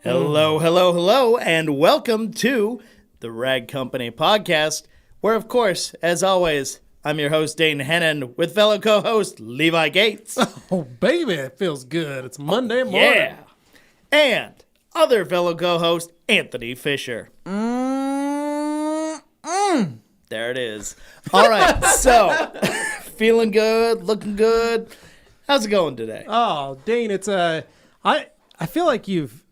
Hello, hello, hello, and welcome to the Rag Company podcast, where, of course, as always, I'm your host, Dane Hennen, with fellow co-host Levi Gates. Oh, baby, it feels good. It's Monday morning. Yeah. And other fellow co-host, Anthony Fisher. There it is. All right, so, feeling good, looking good. How's it going today? Oh, Dane, it's I feel like you've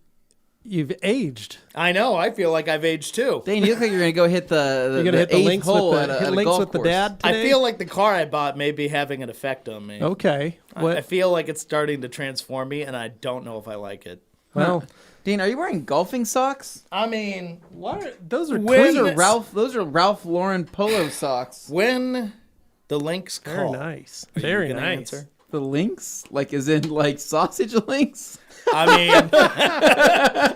aged. I know. I feel like I've aged too. Dane, you look like you're gonna go hit the You're gonna hit the eighth links hole with at the a links golf with the course. dad today. I feel like the car I bought may be having an effect on me. Okay. I feel like it's starting to transform me, and I don't know if I like it. Well, Dane, are you wearing golfing socks? I mean, those are When- cleats. Those are Ralph Lauren polo socks. when the links Very call. nice. Are you Very gonna nice. answer? The links, like as in like sausage links. I mean,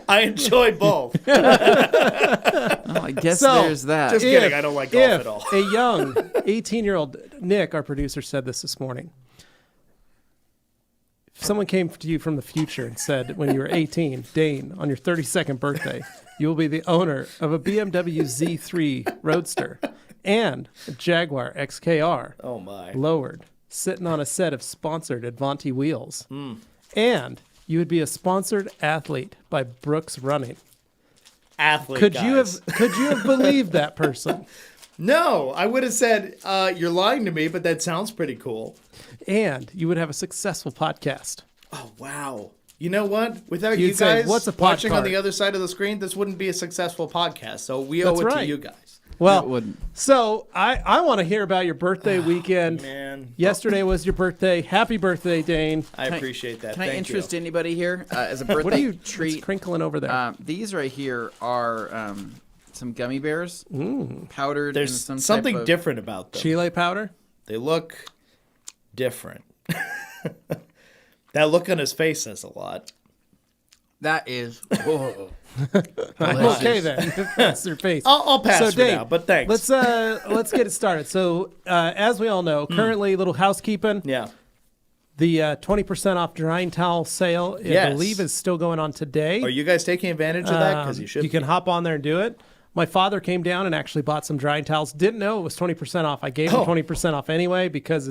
I enjoy both. Oh, I guess So, there's that. Just kidding. I don't like golf If at all. a young 18-year-old Nick, our producer, said this morning. If someone came to you from the future and said, when you were 18, Dane, on your 32nd birthday, you will be the owner of a BMW Z3 Roadster and a Jaguar XKR, Oh, my. lowered, sitting on a set of sponsored Advanti wheels, Hmm. and you would be a sponsored athlete by Brooks Running. Athlete, Could guys. you have believed that person? No, I would have said, you're lying to me, but that sounds pretty cool. And you would have a successful podcast. Oh, wow. You know what? Without You'd you say, guys "What's a watching on podcast?" the other side of the screen, this wouldn't be a successful podcast. So we owe That's it to right. you guys. Well, It wouldn't. so I want to hear about your birthday weekend. Man, Yesterday was your birthday. Happy birthday, Dane. I appreciate that. Can I Thank interest you. anybody here as a birthday What are you treat? crinkling over there? These right here are some gummy bears, powdered. in There's some type something of- different about them. Chile powder? They look different. That look on his face says a lot. That is. Whoa. Okay then. If that's your face. I'll pass So, for Dane, now, but thanks. Let's get it started. So as we all know, currently little housekeeping. Yeah. The 20% off drying towel sale, I Yes. believe, is still going on today. Are you guys taking advantage of that? Because you should. You can hop on there and do it. My father came down and actually bought some drying towels. Didn't know it was 20% off. I gave him Oh. 20% off anyway because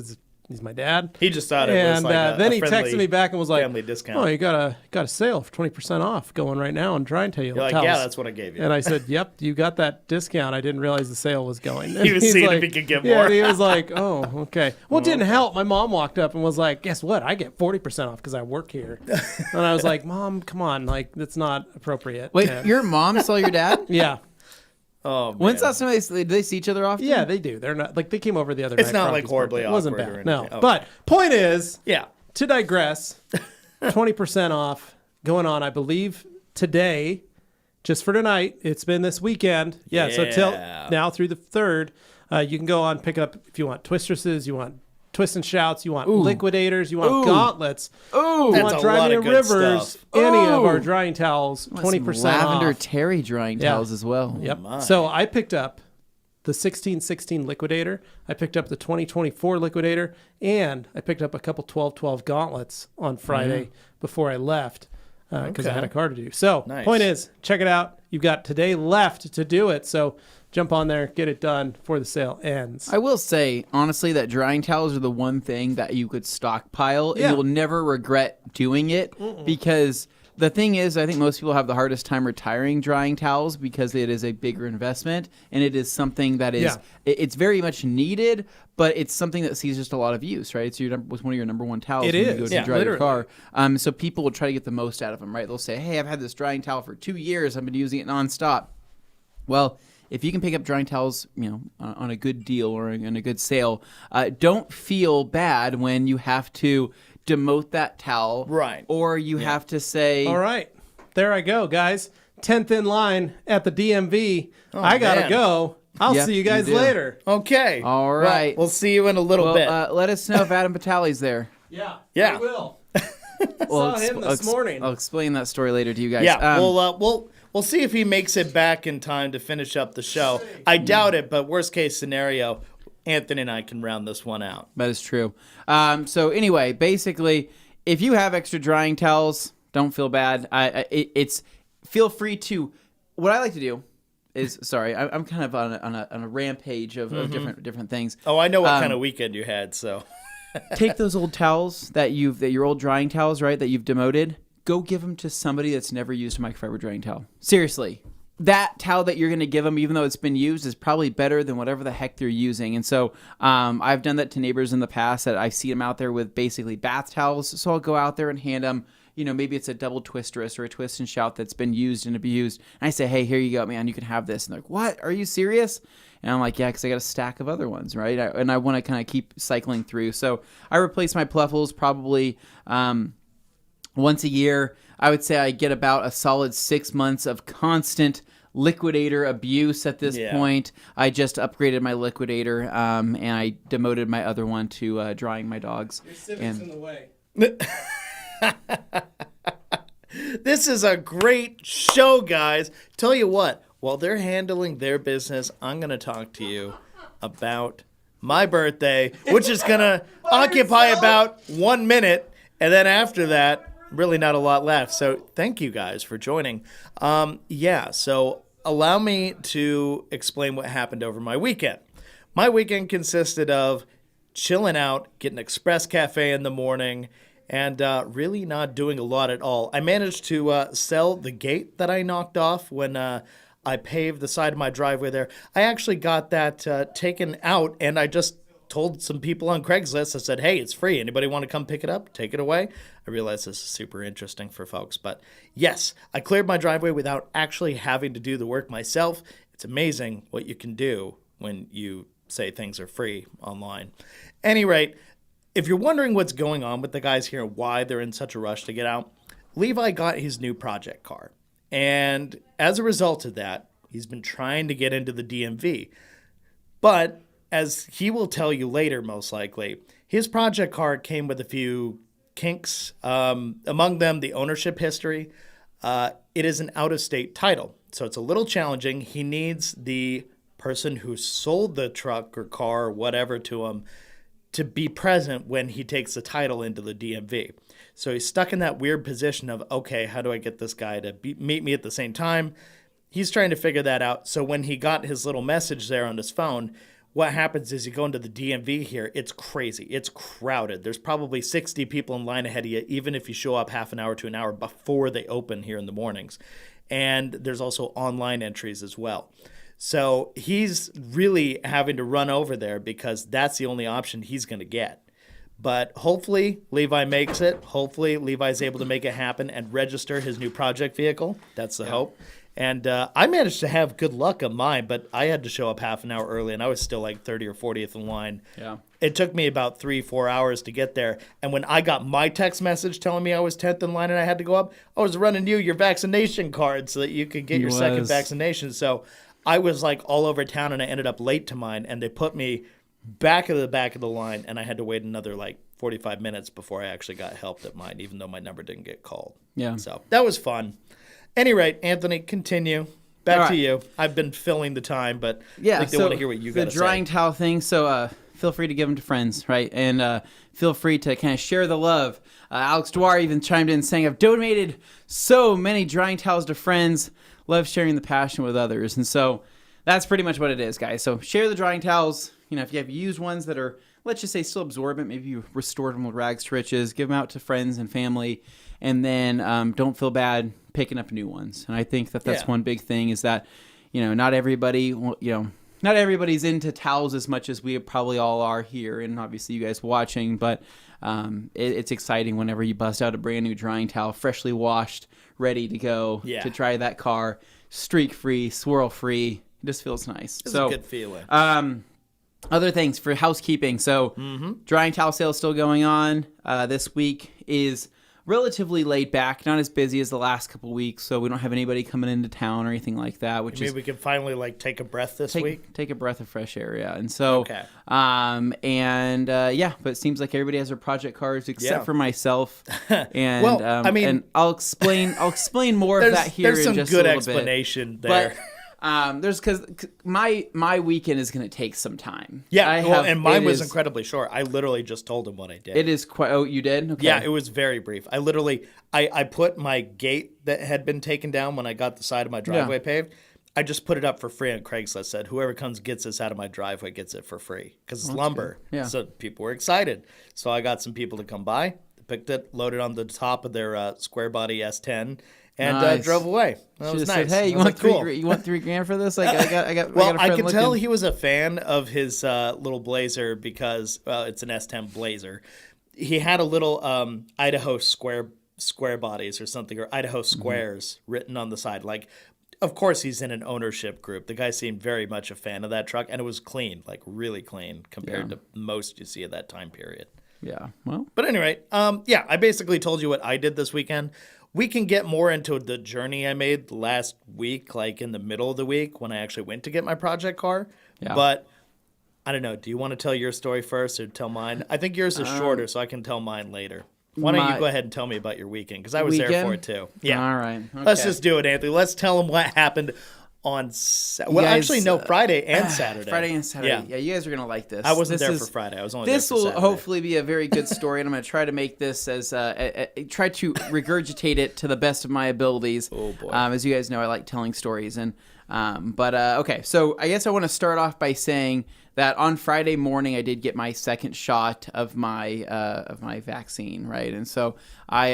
he's my dad. He just thought it was And like a then he friendly texted me back and was like, family discount. "Oh, you got a sale for 20% off going right now on drying towels." You're like, yeah, that's what I gave you. And I said, "Yep, you got that discount. I didn't realize the sale was going." He was He's seeing if like, he could get Yeah, more. and he was like, "Oh, okay." Well, it didn't help. My mom walked up and was like, "Guess what? I get 40% off because I work here." And I was like, "Mom, come on, like that's not appropriate." Wait, And- your mom saw your dad? yeah. Oh, man. When's the last time do they see each other often? Yeah, they do. They're not like they came over the other night. It's not for like Auntie's horribly birthday. It wasn't awkward or bad. No. anything. Okay. But point is, Yeah. to digress, 20% off going on, I believe, today, just for tonight. It's been this weekend. Yeah, so till Yeah. now through the 3rd, you can go on, pick up if you want twistresses, you want twist and shouts, you want liquidators, you want Ooh. gauntlets, Ooh, you That's want a drying lot in of good rivers, stuff. any of Ooh. our drying towels, 20% some lavender off. terry drying Yeah. towels as well. Yep. my. So I picked up the 1616 liquidator. I picked up the 2024 liquidator, and I picked up a couple 1212 gauntlets on Friday before I left because I Okay. had a car to do. So Nice. point is, check it out. You've got today left to do it. So jump on there, get it done before the sale ends. I will say, honestly, that drying towels are the one thing that you could stockpile Yeah. and you will never regret doing it because the thing is, I think most people have the hardest time retiring drying towels because it is a bigger investment and it is something that is, Yeah. it's very much needed, but it's something that sees just a lot of use, right? It's was one of your number one towels It when you is, go to yeah, dry your literally. car. So people will try to get the most out of them, right? They'll say, hey, I've had this drying towel for 2 years. I've been using it nonstop. Well, if you can pick up drying towels, on a good deal or in a good sale, don't feel bad when you have to demote that towel, Right. Or you have to say, All right. There I go, guys. 10th in line at the DMV. I got to man. go. I'll Yep, see you you guys do. later. Okay. All Well, right. we'll see you in a little well, bit. let us know if Adam Vitale's there. Yeah. Yeah. I will. Well, saw him this morning. I'll explain that story later to you guys. Yeah, we'll see if he makes it back in time to finish up the show. I doubt it, but worst case scenario, Anthony and I can round this one out. That is true. So anyway, basically, if you have extra drying towels, don't feel bad. feel free to. What I like to do is, sorry, I'm kind of on a rampage of different things. Oh, I know what kind of weekend you had. So take those old towels that your old drying towels, right, that you've demoted. Go give them to somebody that's never used a microfiber drying towel. Seriously. That towel that you're going to give them, even though it's been used, is probably better than whatever the heck they're using. And so I've done that to neighbors in the past that I see them out there with basically bath towels. So I'll go out there and hand them, maybe it's a double twisterous or a twist and shout that's been used and abused. And I say, hey, here you go, man, you can have this. And they're like, what? Are you serious? And I'm like, yeah, because I got a stack of other ones, right? And I want to kind of keep cycling through. So I replace my Pluffles probably once a year. I would say I get about a solid 6 months of constant liquidator abuse at this point. I just upgraded my liquidator, and I demoted my other one to drying my dogs. Your civic's in the way. This is a great show, guys. Tell you what, while they're handling their business, I'm going to talk to you about my birthday, which is going to occupy about 1 minute, and then after that, really not a lot left. So thank you guys for joining. So allow me to explain what happened over my weekend. My weekend consisted of chilling out, getting Express Cafe in the morning, and really not doing a lot at all. I managed to sell the gate that I knocked off when I paved the side of my driveway there. I actually got that taken out, and I just told some people on Craigslist. I said, hey, it's free. Anybody want to come pick it up? Take it away. I realize this is super interesting for folks. But yes, I cleared my driveway without actually having to do the work myself. It's amazing what you can do when you say things are free online. Any rate, if you're wondering what's going on with the guys here and why they're in such a rush to get out, Levi got his new project car. And as a result of that, he's been trying to get into the DMV. But as he will tell you later, most likely, his project card came with a few kinks, among them the ownership history. It is an out-of-state title, so it's a little challenging. He needs the person who sold the truck or car or whatever to him to be present when he takes the title into the DMV. So he's stuck in that weird position of, okay, how do I get this guy to meet me at the same time? He's trying to figure that out. So when he got his little message there on his phone, what happens is you go into the DMV here, it's crazy. It's crowded. There's probably 60 people in line ahead of you, even if you show up half an hour to an hour before they open here in the mornings. And there's also online entries as well. So he's really having to run over there because that's the only option he's going to get. But hopefully Levi makes it. Hopefully Levi's able to make it happen and register his new project vehicle. That's the hope. And I managed to have good luck on mine, but I had to show up half an hour early, and I was still like 30 or 40th in line. Yeah. It took me about 3-4 hours to get there. And when I got my text message telling me I was 10th in line and I had to go up, I was running you your vaccination card so that you could get your second vaccination. So I was like all over town, and I ended up late to mine, and they put me back of the line, and I had to wait another like 45 minutes before I actually got help at mine, even though my number didn't get called. Yeah. So that was fun. Any rate, Anthony, continue. Back to you. I've been filling the time, but I think they want to hear what you got to say. The drying towel thing, so feel free to give them to friends, right? And feel free to kind of share the love. Alex Dwyer even chimed in saying, I've donated so many drying towels to friends. Love sharing the passion with others. And so that's pretty much what it is, guys. So share the drying towels. If you have used ones that are, let's just say, still absorbent, maybe you restored them with rags to riches, give them out to friends and family. And then don't feel bad picking up new ones. And I think that's one big thing is that, not everybody, not everybody's into towels as much as we probably all are here. And obviously you guys watching, but it's exciting whenever you bust out a brand new drying towel, freshly washed, ready to go to try that car, streak free, swirl free. It just feels nice. It's a good feeling. Other things for housekeeping. So drying towel sale is still going on. This week is relatively laid back, not as busy as the last couple weeks, so we don't have anybody coming into town or anything like that. Which we can finally take a breath this week. Take a breath of fresh air, yeah. And so, but it seems like everybody has their project cards except for myself. And and I'll explain more of that here in just a little bit. There's some good explanation there. There's because my weekend is going to take some time. Yeah, and mine was incredibly short. I literally just told him what I did. It is quite. Oh, you did? Okay. Yeah, it was very brief. I literally I put my gate that had been taken down when I got the side of my driveway paved. I just put it up for free on Craigslist. Said whoever comes gets this out of my driveway gets it for free because it's lumber. Good. Yeah. So people were excited. So I got some people to come by, picked it, loaded on the top of their square body S10. And drove away. That was nice. Said, hey, you want $3,000 for this? I got. Well, I could tell he was a fan of his little Blazer because it's an S10 Blazer. He had a little Idaho square bodies or something, or Idaho squares written on the side. Like, of course, he's in an ownership group. The guy seemed very much a fan of that truck, and it was clean, like really clean compared to most you see at that time period. Yeah. Well. But anyway, I basically told you what I did this weekend. We can get more into the journey I made last week, like in the middle of the week when I actually went to get my project car. Yeah. But I don't know. Do you want to tell your story first or tell mine? I think yours is shorter, so I can tell mine later. Why don't you go ahead and tell me about your weekend? Because I was there for it too. Yeah. All right. Okay. Let's just do it, Anthony. Let's tell them what happened on Friday and Saturday. Friday and Saturday. Yeah, you guys are going to like this. I wasn't there for Friday. I was only there for Saturday. This will hopefully be a very good story, and I'm going to try to make this as try to regurgitate it to the best of my abilities. Oh boy. As you guys know, I like telling stories, and okay. So I guess I want to start off by saying that on Friday morning I did get my second shot of my vaccine, right? And so I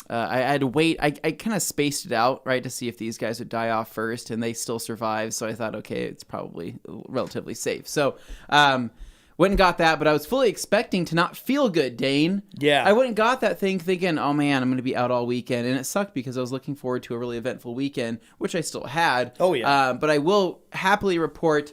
had to wait. I kind of spaced it out, right, to see if these guys would die off first, and they still survived. So I thought, okay, it's probably relatively safe. So went and got that, but I was fully expecting to not feel good, Dane. Yeah. I went and got that thing thinking, oh, man, I'm going to be out all weekend. And it sucked because I was looking forward to a really eventful weekend, which I still had. Oh, yeah. But I will happily report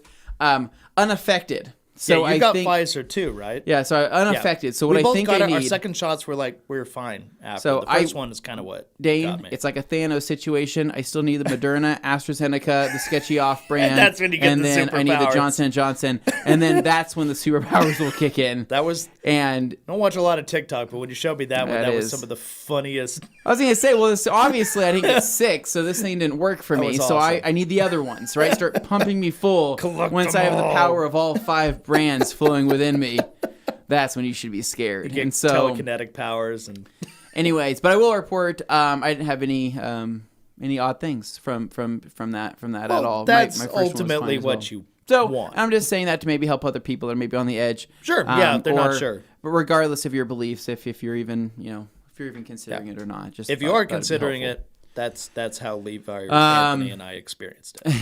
unaffected. So you got Pfizer too, right? Yeah, so unaffected. Yeah. So what I think I need... Our second shots were like, we were fine after. So the first one is kind of what Dane, got me. It's like a Thanos situation. I still need the Moderna, AstraZeneca, the sketchy off-brand. And that's when you get the superpowers. And then I need the Johnson & Johnson. And then that's when the superpowers will kick in. I don't watch a lot of TikTok, but when you showed me that one, that was some of the funniest... I was going to say, well, obviously I didn't get sick, so this thing didn't work for me. So I need the other ones, right? Start pumping me full once I have the power of all 5 brands flowing within me. That's when you should be scared. You get telekinetic powers and. Anyways, but I will report I didn't have any odd things from that at all. That's my ultimately what you want. I'm just saying that to maybe help other people that are maybe on the edge. Sure. Yeah, they're not sure. But regardless of your beliefs, if you're even considering it or not, just if you are considering it, that's how Levi, Anthony, and I experienced it.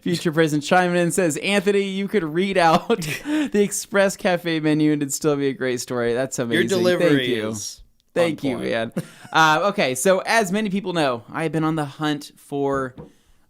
Future Prison chiming in says, Anthony, you could read out the Express Cafe menu and it'd still be a great story. That's amazing. Your delivery is Thank you, man. Okay, so as many people know, I have been on the hunt for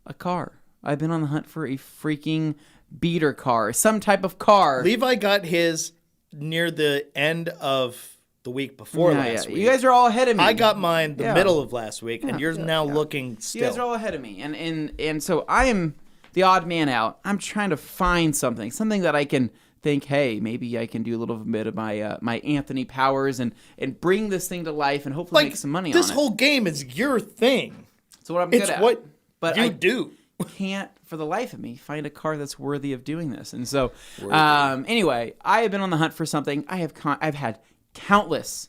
a car. I've been on the hunt for a freaking beater car, some type of car. Levi got his near the end of the week before last week. You guys are all ahead of me. I got mine the middle of last week, and you're now looking still. You guys are all ahead of me, and so I am the odd man out. I'm trying to find something that I can think, hey, maybe I can do a little bit of my my Anthony powers and bring this thing to life and hopefully make some money on it. This whole game is your thing. It's what I'm good at. It's what you do. Can't for the life of me find a car that's worthy of doing this. And so anyway, I have been on the hunt for something. I've had countless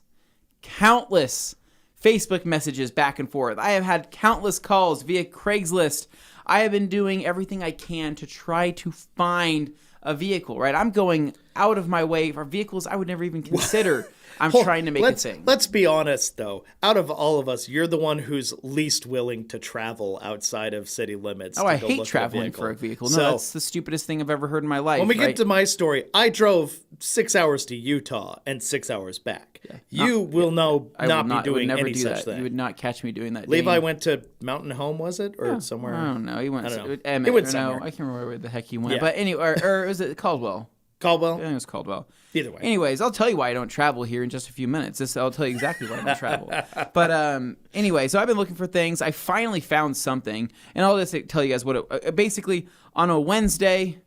Facebook messages back and forth. I have had countless calls via Craigslist. I have been doing everything I can to try to find a vehicle, right? I'm going out of my way for vehicles I would never even consider. I'm trying to make it sing. Let's be honest, though. Out of all of us, you're the one who's least willing to travel outside of city limits. Oh, I hate traveling for a vehicle. No, that's the stupidest thing I've ever heard in my life. When we get to my story, I drove 6 hours to Utah and 6 hours back. Yeah. You will not be doing any such thing. You would not catch me doing that. Levi went to Mountain Home, was it? Or somewhere? I don't know. He went to Emmett. He went somewhere. I can't remember where the heck he went. Yeah. But anyway, or was it Caldwell? Caldwell? I think it was Caldwell. Either way. Anyways, I'll tell you why I don't travel here in just a few minutes. I'll tell you exactly why I don't travel. But anyway, so I've been looking for things. I finally found something. And I'll just tell you guys what basically, on a Wednesday,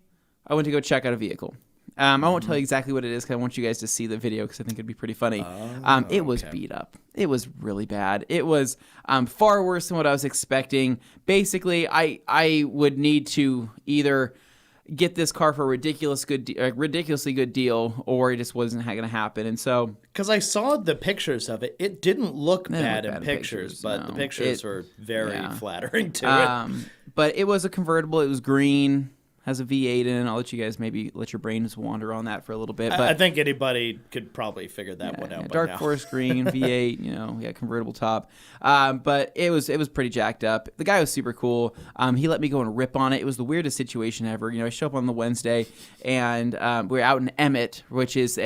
I went to go check out a vehicle. I won't tell you exactly what it is because I want you guys to see the video because I think it'd be pretty funny. It was beat up. It was really bad. It was far worse than what I was expecting. Basically, I would need to either get this car for a ridiculously good deal, or it just wasn't going to happen. And so, because I saw the pictures of it, it didn't look bad in pictures, but no. the pictures were very flattering to it. But it was a convertible. It was green, has a V8 in it. I'll let you guys maybe let your brains wander on that for a little bit. But I think anybody could probably figure that one out. Yeah, by dark now. forest green V8, convertible top. But it was pretty jacked up. The guy was super cool. He let me go and rip on it. It was the weirdest situation ever. I show up on the Wednesday, and we're out in Emmett, which is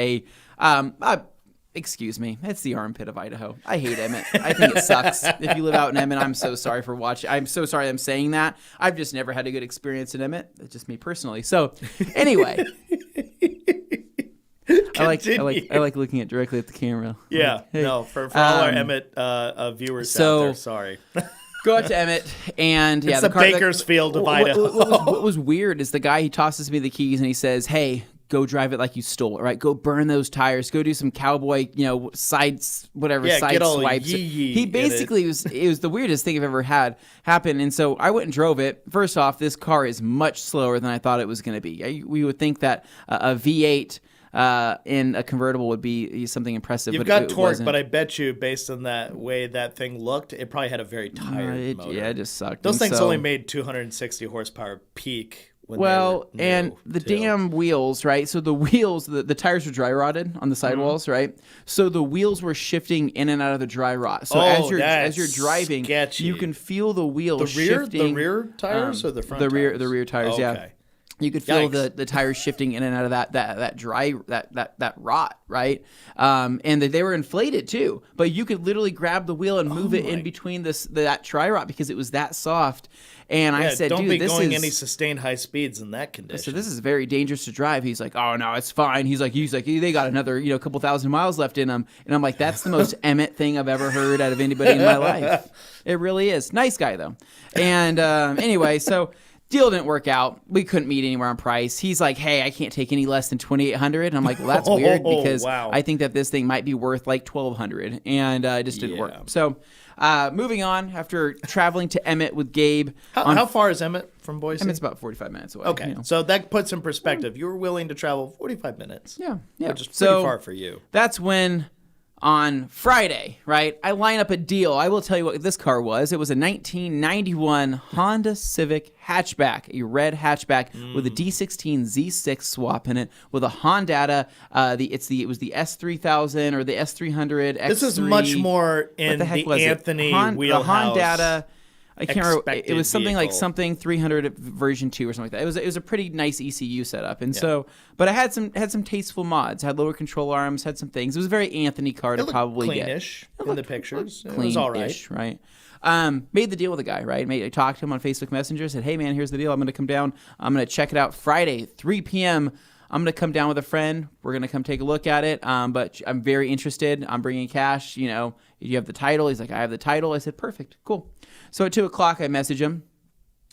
excuse me, it's the armpit of Idaho. I hate Emmett. I think it sucks. If you live out in Emmett, I'm so sorry for watching. I'm so sorry I'm saying that. I've just never had a good experience in Emmett. That's just me personally. So anyway, I like looking directly at the camera. Yeah, like, hey. no, for all our Emmett viewers out there, sorry. Go out to Emmett, and it's the Bakersfield of Idaho. What was weird is the guy, he tosses me the keys and he says, "Hey, go drive it like you stole it, right? Go burn those tires. Go do some cowboy, side swipes." He basically it was the weirdest thing I've ever had happen. And so I went and drove it. First off, this car is much slower than I thought it was going to be. We would think that a V8 in a convertible would be something impressive. You've got torque, but I bet you, based on that way that thing looked, it probably had a very tired motor. Yeah, it just sucked. Those things only made 260 horsepower peak. And the damn wheels, right? So the wheels, the tires were dry rotted on the sidewalls, right? So the wheels were shifting in and out of the dry rot. So as you're driving, sketchy. You can feel the wheels shifting. The rear tires or the front? The rear tires, okay. yeah. You could feel the tires shifting in and out of that dry that rot, right? And they were inflated too, but you could literally grab the wheel and move it in between that dry rot because it was that soft. And I said, "Don't dude, be this going is any sustained high speeds in that condition." So this is very dangerous to drive. He's like, "Oh no, it's fine." He's like, they got another couple thousand miles left in them, and I'm like, that's the most Emmett thing I've ever heard out of anybody in my life. It really is. Nice guy though. And anyway, so. Deal didn't work out. We couldn't meet anywhere on price. He's like, "Hey, I can't take any less than $2,800." And I'm like, "Well, that's weird because I think that this thing might be worth like $1,200." And it just didn't work. So moving on, after traveling to Emmett with Gabe. How far is Emmett from Boise? Emmett's about 45 minutes away. Okay, so that puts in perspective. You were willing to travel 45 minutes. Yeah. Which is pretty far for you. That's when... On Friday, right, I line up a deal. I will tell you what this car was. It was a 1991 Honda Civic hatchback, a red hatchback with a D16 Z6 swap in it, with a Hondata. It was the S3000 or the S300 X3. This is much more in the Anthony wheelhouse. The Hondata. I can't remember. It was something like 300 version 2 or something like that. It was a pretty nice ECU setup, and so. But I had some tasteful mods. Had lower control arms. Had some things. It was a very Anthony car to probably cleanish in the pictures. It was all right. Made the deal with the guy. Right. I talked to him on Facebook Messenger. Said, "Hey man, here's the deal. I'm going to come down. I'm going to check it out Friday, 3 p.m. I'm going to come down with a friend. We're going to come take a look at it. But I'm very interested. I'm bringing cash. You have the title." He's like, "I have the title." I said, "Perfect, cool." So at 2 o'clock, I message him.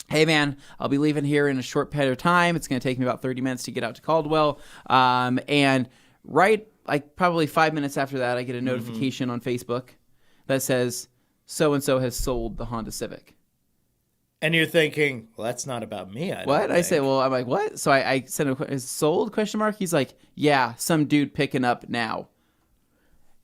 "Hey, man, I'll be leaving here in a short period of time. It's going to take me about 30 minutes to get out to Caldwell." And probably 5 minutes after that, I get a notification on Facebook that says, "So-and-so has sold the Honda Civic." And you're thinking, well, that's not about me. What? I say, well, I'm like, what? So I sent him, "Is sold?" ? He's like, "Yeah, some dude picking up now."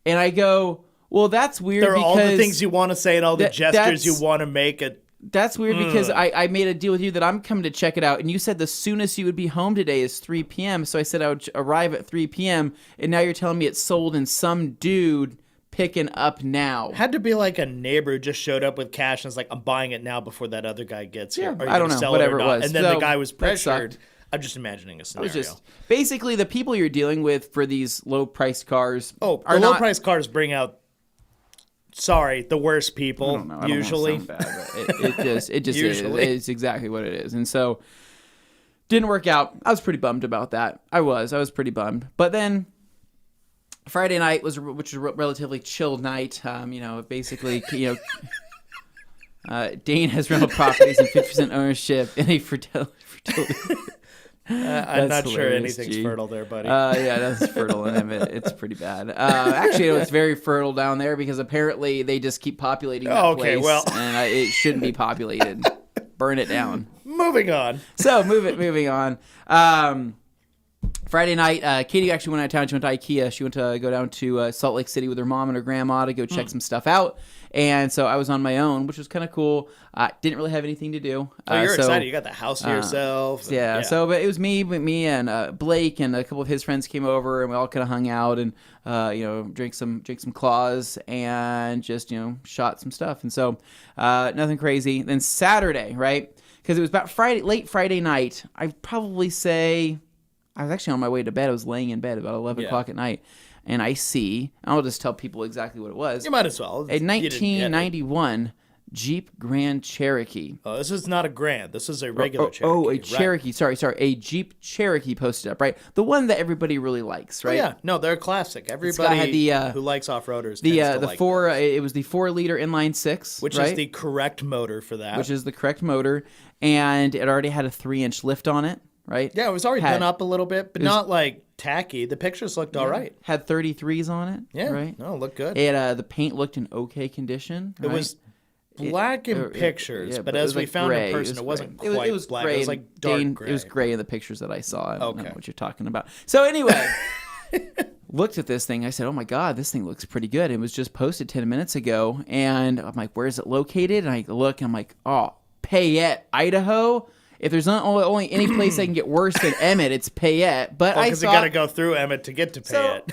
And I go, well, that's weird because... There are because... all the things you want to say and all the gestures you want to make. That's weird because I made a deal with you that I'm coming to check it out. And you said the soonest you would be home today is 3 p.m. So I said I would arrive at 3 p.m. And now you're telling me it's sold and some dude picking up now. Had to be like a neighbor who just showed up with cash and was like, "I'm buying it now before that other guy gets here." I don't know, whatever it was. And then the guy was pressured. I'm just imagining a scenario. Basically, the people you're dealing with for these low-priced cars low-priced cars bring out, the worst people, usually. I don't bad, it just usually is. It's exactly what it is. And so, didn't work out. I was pretty bummed about that. I was pretty bummed. But then... Friday night which was a relatively chilled night. Basically, Dane has rental properties and 50% ownership in a fertility. I'm not sure hilarious, anything's G. fertile there, buddy. Yeah, that's fertile in Emmett. It's pretty bad. Actually, it's very fertile down there because apparently they just keep populating that Okay, place. well. And it shouldn't be populated. Burn it down. Moving on. So moving on. Friday night, Katie actually went out of town. She went to IKEA. She went to go down to Salt Lake City with her mom and her grandma to go check some stuff out. And so I was on my own, which was kind of cool. Didn't really have anything to do. Oh, you're excited. You got the house to yourself. Yeah. So, but it was me and Blake and a couple of his friends came over, and we all kind of hung out and drank some claws and just shot some stuff. And so nothing crazy. Then Saturday, right? Because it was about late Friday night. I'd probably say I was actually on my way to bed. I was laying in bed about 11 o'clock at night. And I'll just tell people exactly what it was. You might as well. A 1991 Jeep Grand Cherokee. Oh, this is not a Grand. This is a regular Cherokee. Oh, a Cherokee. Right. Sorry. A Jeep Cherokee posted up, right? The one that everybody really likes, right? Oh, yeah. No, they're a classic. Everybody had who likes off-roaders it was the 4-liter inline 6, which right? is the correct motor for that. Which is the correct motor. And it already had a 3-inch lift on it, right? Yeah, it was already done up a little bit, but not like tacky. The pictures looked all right. Had 33s on it. Yeah. Right? No, it looked good. The paint looked in okay condition. It was black in pictures, but as we found in person, it wasn't quite black. Gray. It was like dark gray. It was gray in the pictures that I saw. I don't know what you're talking about. So anyway, looked at this thing. I said, oh my God, this thing looks pretty good. It was just posted 10 minutes ago. And I'm like, where is it located? And I look, and I'm like, oh, Payette, Idaho. If there's not only any place I can get worse than Emmett, it's Payette. But because you got to go through Emmett to get to Payette.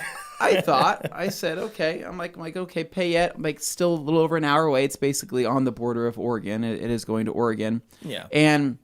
So I said, okay. I'm like, okay, Payette. I'm like, still a little over an hour away. It's basically on the border of Oregon. It is going to Oregon. Yeah. And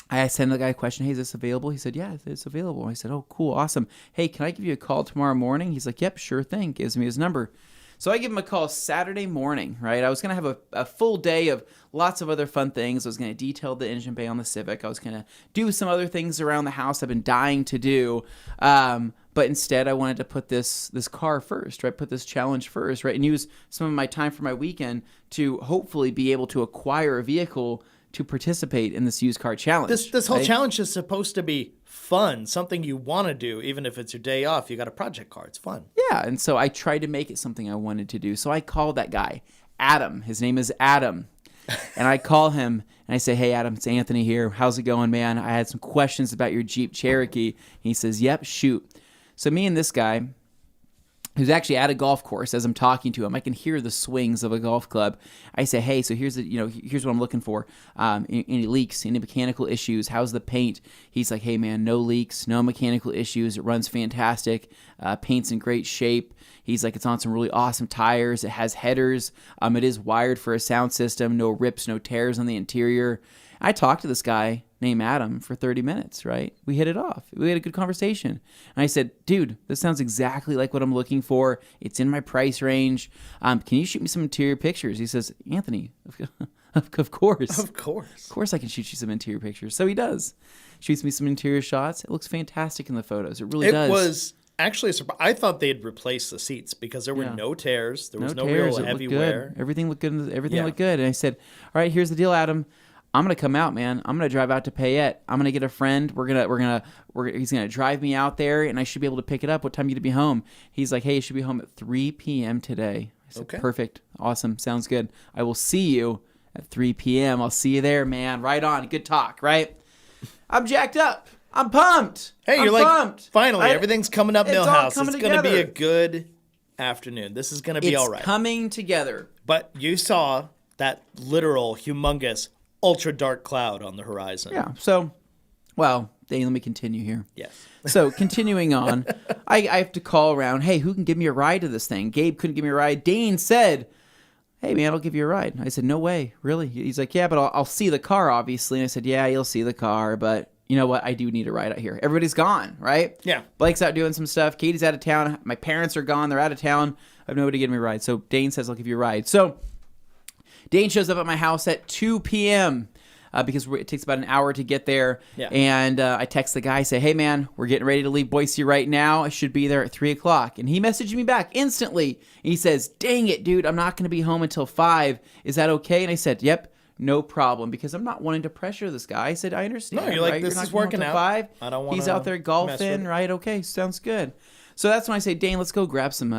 I sent the guy a question. Hey, is this available? He said, yeah, it's available. I said, oh, cool, awesome. Hey, can I give you a call tomorrow morning? He's like, yep, sure thing. Gives me his number. So I give him a call Saturday morning, right? I was going to have a full day of lots of other fun things. I was going to detail the engine bay on the Civic. I was going to do some other things around the house I've been dying to do. But instead, I wanted to put this car first, right? Put this challenge first, right? And use some of my time for my weekend to hopefully be able to acquire a vehicle to participate in this used car challenge. This whole challenge is supposed to be fun, something you want to do, even if it's your day off. You got a project car. It's fun. Yeah, and so I tried to make it something I wanted to do. So I called that guy, Adam. His name is Adam. And I call him, and I say, hey, Adam, it's Anthony here. How's it going, man? I had some questions about your Jeep Cherokee. And he says, yep, shoot. So me and this guy, who's actually at a golf course, as I'm talking to him, I can hear the swings of a golf club. I say, hey, so here's what I'm looking for. Any leaks, any mechanical issues? How's the paint? He's like, hey, man, no leaks, no mechanical issues. It runs fantastic. Paint's in great shape. He's like, it's on some really awesome tires. It has headers. It is wired for a sound system. No rips, no tears on the interior. I talked to this guy named Adam for 30 minutes, right? We hit it off. We had a good conversation. And I said, dude, this sounds exactly like what I'm looking for. It's in my price range. Can you shoot me some interior pictures? He says, Anthony, of course. Of course. Of course I can shoot you some interior pictures. So he does. Shoots me some interior shots. It looks fantastic in the photos. It really does. It was actually a surprise. I thought they'd replace the seats because there were no tears. There was no real heavy wear. Everything looked good. Everything looked good. And I said, all right, here's the deal, Adam. I'm gonna come out, man. I'm gonna drive out to Payette. I'm gonna get a friend. He's gonna drive me out there, and I should be able to pick it up. What time are you to be home? He's like, hey, you should be home at 3 p.m. today. I said, okay. Perfect, awesome, sounds good. I will see you at 3 p.m. I'll see you there, man. Right on. Good talk, right? I'm jacked up. I'm pumped. Hey, I'm pumped. Finally, everything's coming up Millhouse. It's gonna be a good afternoon. This is gonna be all right. It's coming together. But you saw that literal, humongous, ultra dark cloud on the horizon. Yeah. So, well, Dane, let me continue here. Yes. So, continuing on, I have to call around. Hey, who can give me a ride to this thing? Gabe couldn't give me a ride. Dane said, hey, man, I'll give you a ride. I said, no way. Really? He's like, yeah, but I'll see the car, obviously. And I said, yeah, you'll see the car, but you know what? I do need a ride out here. Everybody's gone, right? Yeah. Blake's out doing some stuff. Katie's out of town. My parents are gone. They're out of town. I have nobody to give me a ride. So, Dane says, I'll give you a ride. So, Dane shows up at my house at 2 p.m., because it takes about an hour to get there. Yeah. And I text the guy, say, hey, man, we're getting ready to leave Boise right now. I should be there at 3 o'clock. And he messaged me back instantly. And he says, dang it, dude, I'm not going to be home until 5. Is that okay? And I said, yep, no problem, because I'm not wanting to pressure this guy. I said, I understand. No, you're like, right? this You're not is going working to out. 5. I don't want He's out there golfing, right? Okay, sounds good. So that's when I say, Dane, let's go grab some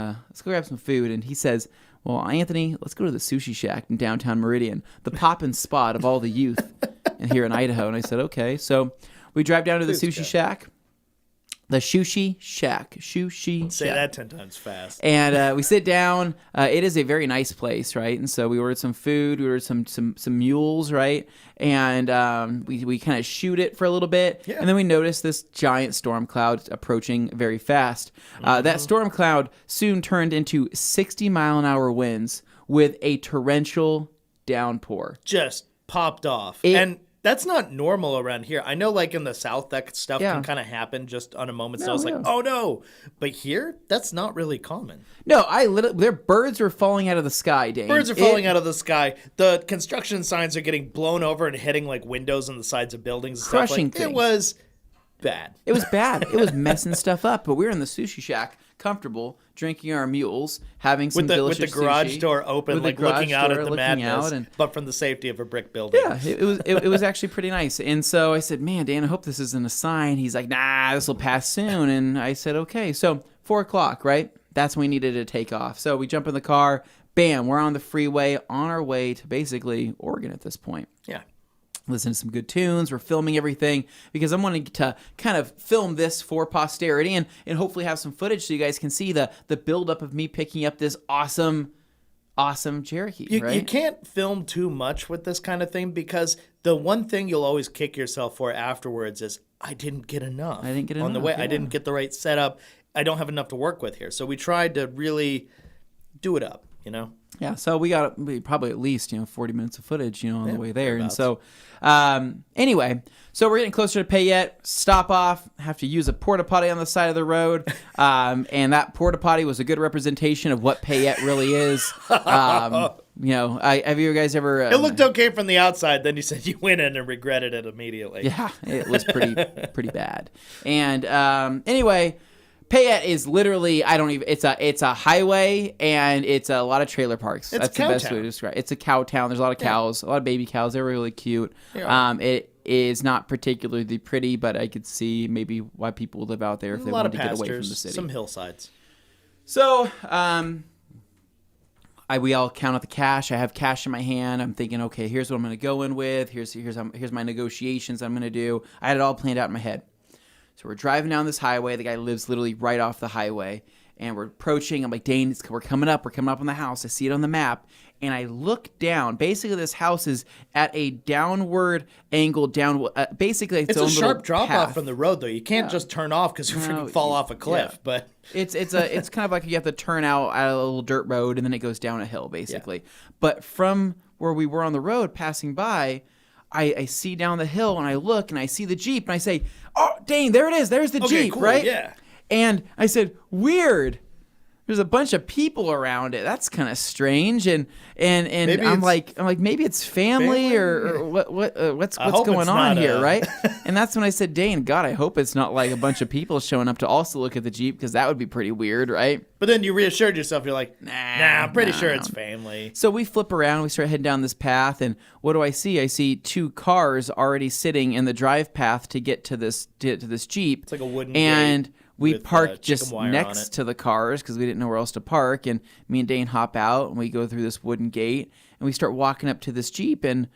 food. And he says, well, Anthony, let's go to the sushi shack in downtown Meridian, the poppin' spot of all the youth here in Idaho. And I said, okay. So we drive down to the sushi shack. The Sushi Shack. Say that 10 times fast. And we sit down. It is a very nice place, right? And so we ordered some food. We ordered some mules, right? And we kind of shoot it for a little bit. Yeah. And then we noticed this giant storm cloud approaching very fast. That storm cloud soon turned into 60-mile-an-hour winds with a torrential downpour. Just popped off. And that's not normal around here. I know, like, in the South, that stuff can kind of happen just on a moment's notice. Like, oh, no. But here, that's not really common. No, their birds were falling out of the sky, Dane. Birds are falling out of the sky. The construction signs are getting blown over and hitting, like, windows on the sides of buildings and Crushing stuff. Like, things. it was bad. It was bad. It was messing stuff up. But we were in the sushi shack, comfortable, drinking our mules, having some delicious with the garage sushi, door open, like looking out at the madness, but from the safety of a brick building. Yeah, it was actually pretty nice. And so I said, man, Dan, I hope this isn't a sign. He's like, nah, this will pass soon. And I said, okay. So 4:00, right? That's when we needed to take off. So we jump in the car. Bam, we're on the freeway on our way to basically Oregon at this point. Yeah. Listen to some good tunes. We're filming everything because I'm wanting to kind of film this for posterity and hopefully have some footage so you guys can see the buildup of me picking up this awesome Cherokee, right? You can't film too much with this kind of thing because the one thing you'll always kick yourself for afterwards is, I didn't get enough. I didn't get on the enough, way. yeah. I didn't get the right setup. I don't have enough to work with here. So we tried to really do it up, you know? Yeah, so we got probably at least 40 minutes of footage on the way there, and thereabouts. so anyway, so we're getting closer to Payette. Stop off, have to use a porta potty on the side of the road, and that porta potty was a good representation of what Payette really is. Have you guys ever? It looked okay from the outside. Then you said you went in and regretted it immediately. Yeah, it was pretty bad. And anyway. Payette is literally, it's a highway and it's a lot of trailer parks. That's the best way to describe it. It's a cow town. There's a lot of cows, a lot of baby cows. They're really cute. Yeah. It is not particularly pretty, but I could see maybe why people live out there if they wanted to get away from the city. Some hillsides. So, we all count out the cash. I have cash in my hand. I'm thinking, okay, here's what I'm going to go in with. Here's my negotiations I'm going to do. I had it all planned out in my head. So we're driving down this highway. The guy lives literally right off the highway. And we're approaching. I'm like, Dane, we're coming up. We're coming up on the house. I see it on the map. And I look down. Basically, this house is at a downward angle. Basically, It's a sharp drop off from the road, though. You can't just turn off because you freaking fall off a cliff. Yeah. But it's kind of like you have to turn out at a little dirt road, and then it goes down a hill, basically. Yeah. But from where we were on the road passing by, I see down the hill, and I look, and I see the Jeep, and I say, oh, Dane, there it is. There's the Jeep, cool, right? Yeah. And I said, weird. There's a bunch of people around it. That's kind of strange. And I'm like, maybe it's family or what's going on here, right? And that's when I said, Dane, God, I hope it's not like a bunch of people showing up to also look at the Jeep because that would be pretty weird, right? But then you reassured yourself. You're like, nah, I'm pretty sure it's family. So we flip around. We start heading down this path. And what do I see? I see 2 cars already sitting in the drive path to get to this Jeep. It's like a wooden and gate. We with, parked chicken just wire on next it. to the cars because we didn't know where else to park. And me and Dane hop out and we go through this wooden gate and we start walking up to this Jeep. And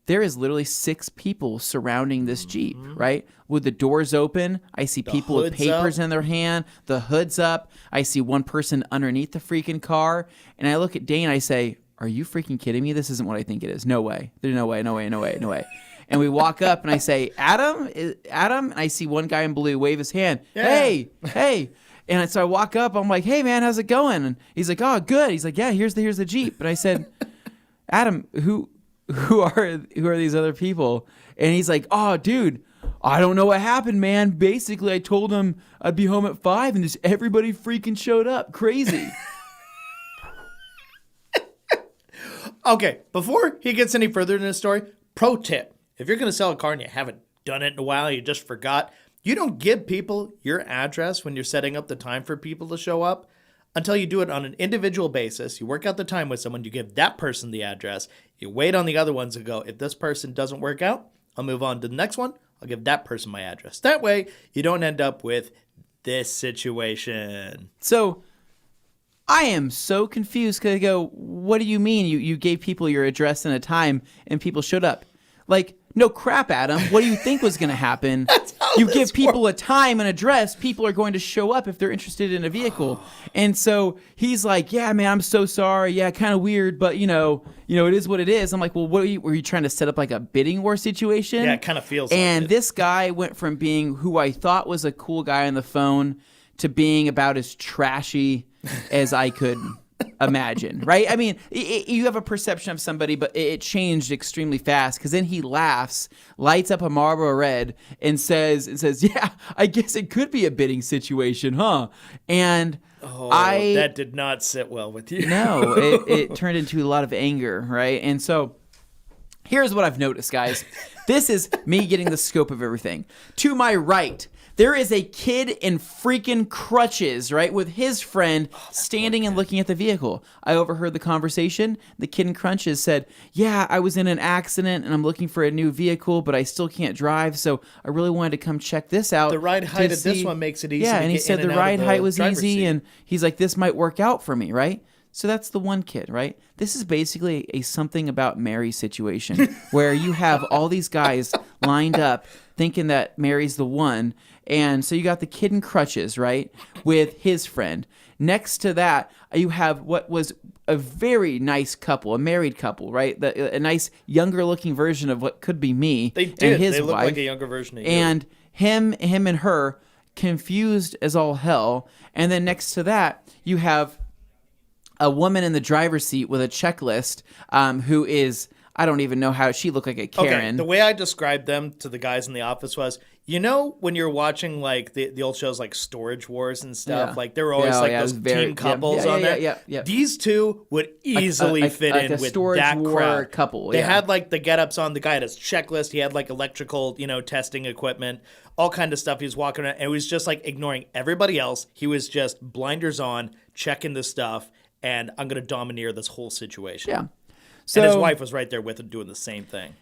there is literally 6 people surrounding this Jeep, right? With the doors open, I see people with papers in their hand, the hood's up. I see one person underneath the freaking car. And I look at Dane, I say, are you freaking kidding me? This isn't what I think it is. No way. There's no way. And we walk up and I say, Adam? And I see one guy in blue wave his hand. Yeah. Hey. And so I walk up. I'm like, hey, man, how's it going? And he's like, oh, good. He's like, yeah, here's the Jeep. And I said, Adam, who are these other people? And he's like, oh, dude, I don't know what happened, man. Basically, I told him I'd be home at 5 and just everybody freaking showed up. Crazy. Okay, before he gets any further in this story, pro tip. If you're going to sell a car and you haven't done it in a while, you just forgot, you don't give people your address when you're setting up the time for people to show up until you do it on an individual basis. You work out the time with someone, you give that person the address, you wait on the other ones and go, if this person doesn't work out, I'll move on to the next one. I'll give that person my address. That way, you don't end up with this situation. So I am so confused because I go, what do you mean you gave people your address and a time and people showed up? Like, no crap, Adam. What do you think was going to happen? You give people a time and address, people are going to show up if they're interested in a vehicle. And so he's like, yeah, man, I'm so sorry. Yeah, kind of weird, but it is what it is. I'm like, well, were you trying to set up like a bidding war situation? Yeah, it kind of feels like And it. this guy went from being who I thought was a cool guy on the phone to being about as trashy as I could imagine, right? I mean, you have a perception of somebody, but it changed extremely fast because then he laughs, lights up a Marlboro Red, and says, yeah, I guess it could be a bidding situation, huh? And that did not sit well with you. No, it turned into a lot of anger, right? And so here's what I've noticed, guys. This is me getting the scope of everything. To my right, there is a kid in freaking crutches, right, with his friend standing and looking at the vehicle. I overheard the conversation. The kid in crutches said, yeah, I was in an accident and I'm looking for a new vehicle, but I still can't drive, so I really wanted to come check this out. The ride height of this one makes it easy. Yeah, to and he get said in the and out ride of height was driver's easy, seat. and he's like, this might work out for me, right? So that's the one kid, right? This is basically a something about Mary situation where you have all these guys lined up thinking that Mary's the one. And so you got the kid in crutches, right, with his friend. Next to that, you have what was a very nice couple, a married couple, right? A nice younger looking version of what could be me They did. and his They look wife. like a younger version of you. And him and her confused as all hell. And then next to that, you have a woman in the driver's seat with a checklist who is, I don't even know how, she looked like a Karen. Okay, the way I described them to the guys in the office was, when you're watching like the old shows like Storage Wars and stuff, Yeah. like there were always those team couples on there. Yeah. These two would easily fit in a with Storage that War crowd. couple. They yeah. had like the get-ups on. The guy had his checklist. He had like electrical, testing equipment, all kind of stuff. He was walking around and it was just like ignoring everybody else. He was just blinders on, checking the stuff, and I'm going to domineer this whole situation. Yeah. So, and his wife was right there with him doing the same thing.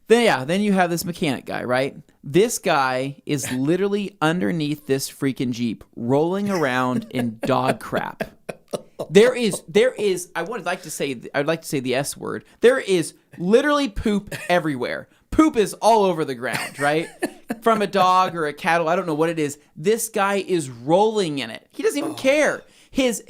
Then you have this mechanic guy, right? This guy is literally underneath this freaking Jeep, rolling around in dog crap. There is. I would like to say the S word. There is literally poop everywhere. Poop is all over the ground, right? From a dog or a cattle, I don't know what it is. This guy is rolling in it. He doesn't even care. His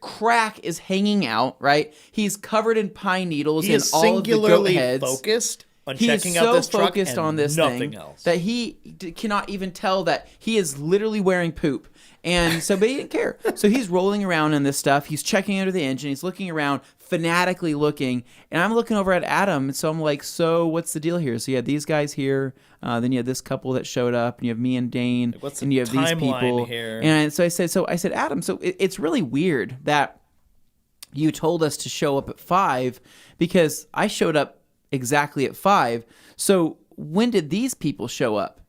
crack is hanging out, right? He's covered in pine needles and all of the goat heads. Focused on He checking is out so this truck focused and on this nothing thing else. that he cannot even tell that he is literally wearing poop. And so, but he didn't care. So he's rolling around in this stuff. He's checking under the engine. He's looking around, fanatically looking. And I'm looking over at Adam. So I'm like, so what's the deal here? So you had these guys here. Then you had this couple that showed up. And you have me and Dane. What's and the you have these timeline people. here? And so I said, Adam, so it's really weird that you told us to show up at 5 because I showed up exactly at 5. So when did these people show up?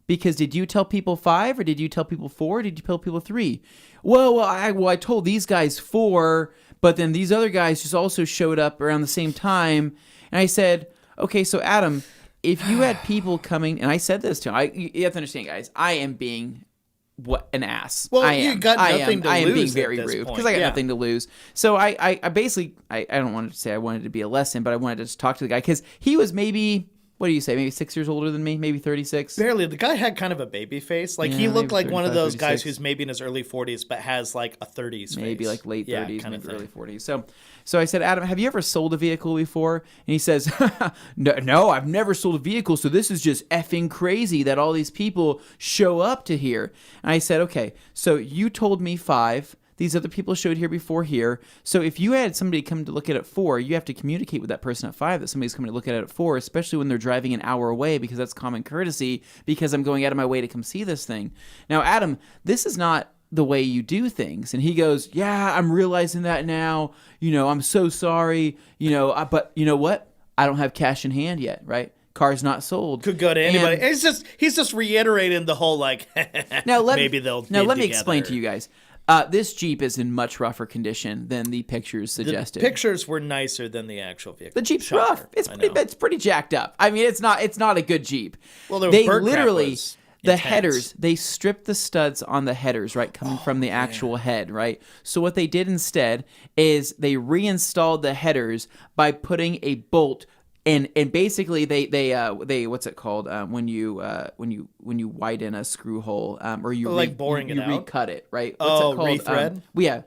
Because did you tell people 5 or did you tell people 4 or did you tell people 3? Well, I told these guys 4, but then these other guys just also showed up around the same time. And I said, okay, so Adam, if you had people coming, and I said this to him, you have to understand, guys, I am being an ass. Well, I you am. got nothing to I am being lose at very this rude point. because I got Yeah. nothing to lose. So I basically, I don't want to say I wanted to be a lesson, but I wanted to just talk to the guy because he was maybe, what do you say, maybe 6 years older than me, maybe 36? Barely. The guy had kind of a baby face. Like, he Yeah, looked maybe like one of 35, those guys 36. who's maybe in his early 40s but has like a 30s Maybe face. like late 30s, kind of maybe thing. early 40s. So I said, Adam, have you ever sold a vehicle before? And he says, no, I've never sold a vehicle, so this is just effing crazy that all these people show up to here. And I said, okay, so you told me 5. These other people showed here before here. So if you had somebody come to look at it at 4, you have to communicate with that person at 5 that somebody's coming to look at it at 4, especially when they're driving an hour away because that's common courtesy because I'm going out of my way to come see this thing. Now, Adam, this is not the way you do things. And he goes, yeah, I'm realizing that now. I'm so sorry. But you know what? I don't have cash in hand yet, right? Car's not sold. Could go to anybody. And He's just reiterating the whole like now let maybe they'll now bid let me together. explain to you guys. This Jeep is in much rougher condition than the pictures suggested. The pictures were nicer than the actual vehicle. The Jeep's Shocker. rough. It's pretty jacked up. I mean, it's not a good Jeep. Well, the they bird crap literally was the intense. headers. They stripped the studs on the headers, right, coming from the actual head, right. So what they did instead is they reinstalled the headers by putting a bolt. And basically they what's it called when you widen a screw hole or you boring it out? recut it, right? What's it called? Rethread?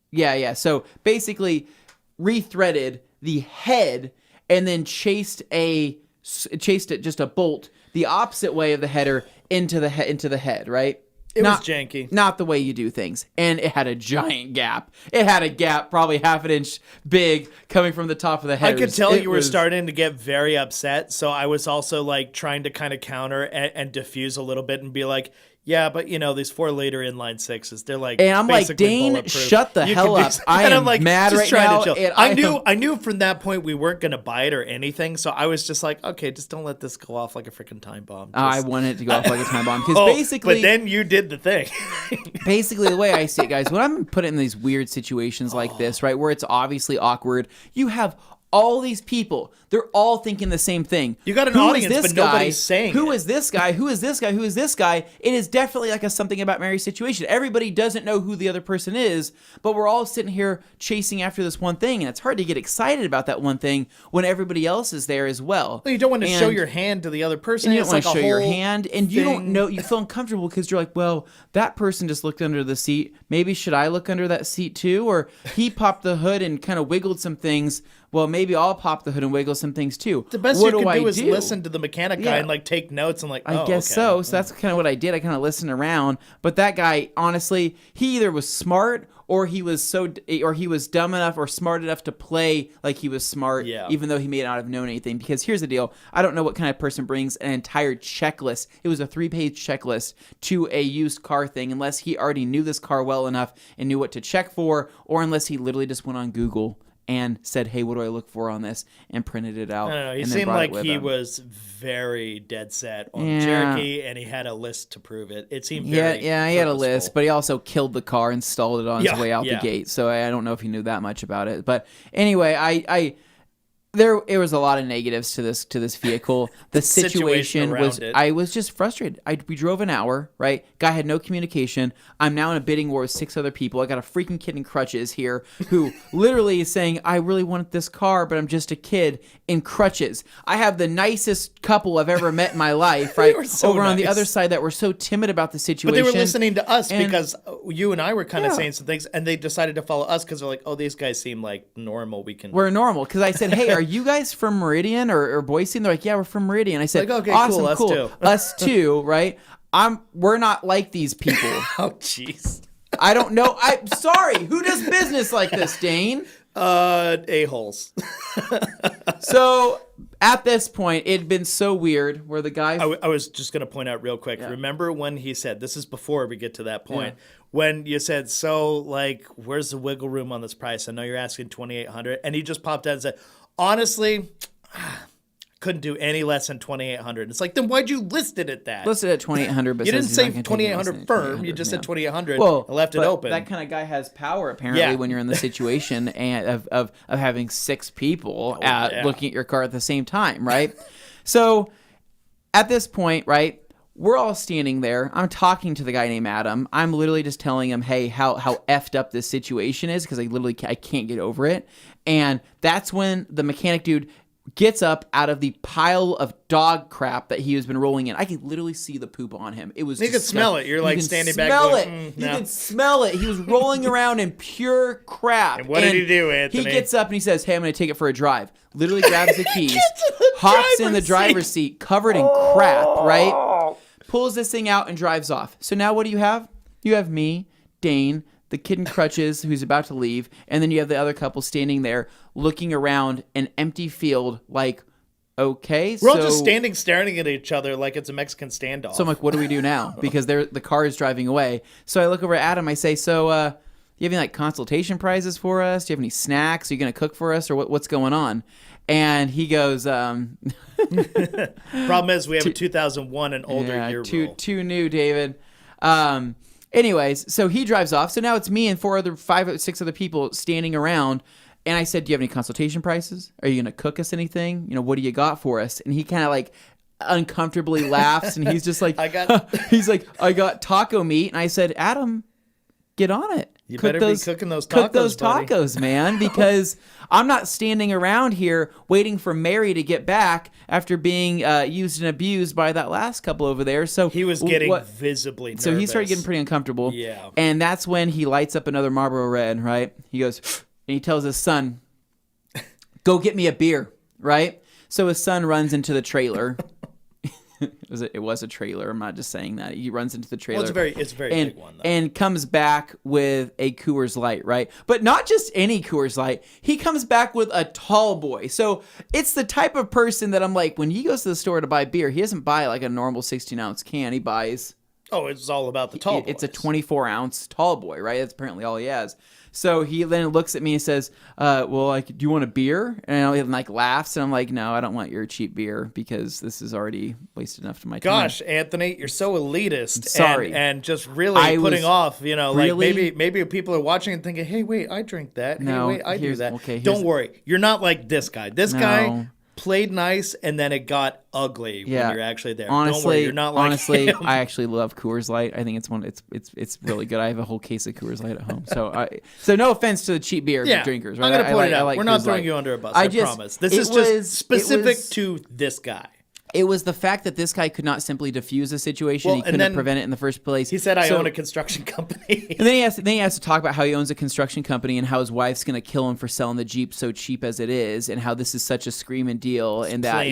Yeah. So basically rethreaded the head and then chased it just a bolt the opposite way of the header into the head, right? It was janky. Not the way you do things. And it had a giant gap. It had a gap probably half an inch big coming from the top of the head. I could tell you were starting to get very upset. So I was also like trying to kind of counter and diffuse a little bit and be like, yeah, but these 4-liter inline sixes, they're like, and I'm like, Dane, bulletproof. shut the hell up. I am mad right now. I knew from that point we weren't going to buy it or anything. So I was just like, okay, just don't let this go off like a freaking time bomb. I wanted it to go off like a time bomb because basically, but then you did the thing. Basically, the way I see it, guys, when I'm put in these weird situations like this, right, where it's obviously awkward, you have all these people. They're all thinking the same thing. You got an audience, but nobody's saying Who is this guy? Who is this guy? Who is this guy? It is definitely like a something about Mary situation. Everybody doesn't know who the other person is, but we're all sitting here chasing after this one thing, and it's hard to get excited about that one thing when everybody else is there as well. Well, you don't want to show your hand to the other person. And you don't want to show your hand, and you don't know. You feel uncomfortable because you're like, well, that person just looked under the seat. Maybe should I look under that seat too? Or he popped the hood and kind of wiggled some things. Well, maybe I'll pop the hood and wiggle some things too. The best you can do is listen to the mechanic guy and like take notes and like, I guess so. So that's kind of what I did. I kind of listened around. But that guy, honestly, he either was smart or he was dumb enough or smart enough to play like he was smart, even though he may not have known anything. Because here's the deal. I don't know what kind of person brings an entire checklist. It was a 3-page checklist to a used car thing unless he already knew this car well enough and knew what to check for, or unless he literally just went on Google and said, hey, what do I look for on this? And printed it out. I don't know. He seemed like he was very dead set on Cherokee, and he had a list to prove it. It seemed very he had a list, but he also killed the car and stalled it on his way out the gate. So I don't know if he knew that much about it. But anyway, There was a lot of negatives to this vehicle. The situation was, I was just frustrated. We drove an hour, right? Guy had no communication. I'm now in a bidding war with 6 other people. I got a freaking kid in crutches here who literally is saying, I really want this car, but I'm just a kid in crutches. I have the nicest couple I've ever met in my life, right? Over on the other side that were so timid about the situation. But they were listening to us because you and I were kind of saying some things, and they decided to follow us because they're like, oh, these guys seem like normal. We're normal. Because I said, hey, are you guys from Meridian or Boise? And they're like, yeah, we're from Meridian. I said, like, okay, awesome, cool. Us too, right? We're not like these people. Oh, jeez. I don't know. I'm sorry. Who does business like this, Dane? A-holes. So at this point, it had been so weird where the guy... I was just going to point out real quick. Yeah. Remember when he said, this is before we get to that point, when you said, so, like, where's the wiggle room on this price? I know you're asking $2,800. And he just popped out and said, honestly, couldn't do any less than $2,800. It's like, then why'd you list it at that? Listed at $2,800, but you didn't say $2,800 firm. You just said $2,800 and left it open. That kind of guy has power apparently when you're in the situation and of having 6 people looking at your car at the same time, right? So at this point, right, we're all standing there. I'm talking to the guy named Adam. I'm literally just telling him, hey, how effed up this situation is because I can't get over it. And that's when the mechanic dude gets up out of the pile of dog crap that he has been rolling in. I could literally see the poop on him. It was. You could smell it. You're like standing back. You could smell it. He was rolling around in pure crap. And what did he do, Anthony? He gets up and he says, "Hey, I'm going to take it for a drive." Literally grabs the keys, hops in the driver's seat, covered in crap. Right, pulls this thing out and drives off. So now what do you have? You have me, Dane, the kid in crutches who's about to leave, and then you have the other couple standing there looking around an empty field like, okay. We're all just standing staring at each other like it's a Mexican standoff. So I'm like, what do we do now? Because the car is driving away. So I look over at Adam. I say, so do you have any like consultation prizes for us? Do you have any snacks? Are you going to cook for us or what's going on? And he goes, problem is we have a 2001 and older year rule. Too new, David. Anyways, so he drives off. So now it's me and 5 or 6 other people standing around. And I said, do you have any consultation prices? Are you going to cook us anything? What do you got for us? And he kind of like uncomfortably laughs. And he's just like, he's like, I got taco meat. And I said, Adam, get on it. You better be cooking those tacos, Cook those tacos, buddy. man, because I'm not standing around here waiting for Mary to get back after being used and abused by that last couple over there. So he was getting visibly nervous. So he started getting pretty uncomfortable. Yeah. And that's when he lights up another Marlboro Red, right? He goes, and he tells his son, go get me a beer, right? So his son runs into the trailer. It was a trailer. I'm not just saying that. He runs into the trailer. Well, it's a very big one, though. And comes back with a Coors Light, right? But not just any Coors Light. He comes back with a tall boy. So it's the type of person that I'm like, when he goes to the store to buy beer, he doesn't buy like a normal 16-ounce can. He buys... Oh, it's all about the tall boys. It's a 24-ounce tall boy, right? That's apparently all he has. So he then looks at me and says, well, like, do you want a beer? And he like laughs, and I'm like, no, I don't want your cheap beer because this is already wasted enough of my time. Gosh, Anthony, you're so elitist. Sorry. And just really putting off, like maybe people are watching and thinking, hey, wait, I drink that. No, hey, wait, I do that. Okay, don't worry. You're not like this guy. This guy played nice, and then it got ugly when you're actually there. Honestly, don't worry, you're not like him. I actually love Coors Light. I think it's really good. I have a whole case of Coors Light at home. So no offense to the cheap beer drinkers. Right? I'm gonna point it out. Like We're not Coors throwing Light. you under a bus. I promise. This is just specific to this guy. It was the fact that this guy could not simply diffuse the situation. He couldn't prevent it in the first place. He said, I own a construction company. And then he has to talk about how he owns a construction company and how his wife's going to kill him for selling the Jeep so cheap as it is, and how this is such a screaming deal, and that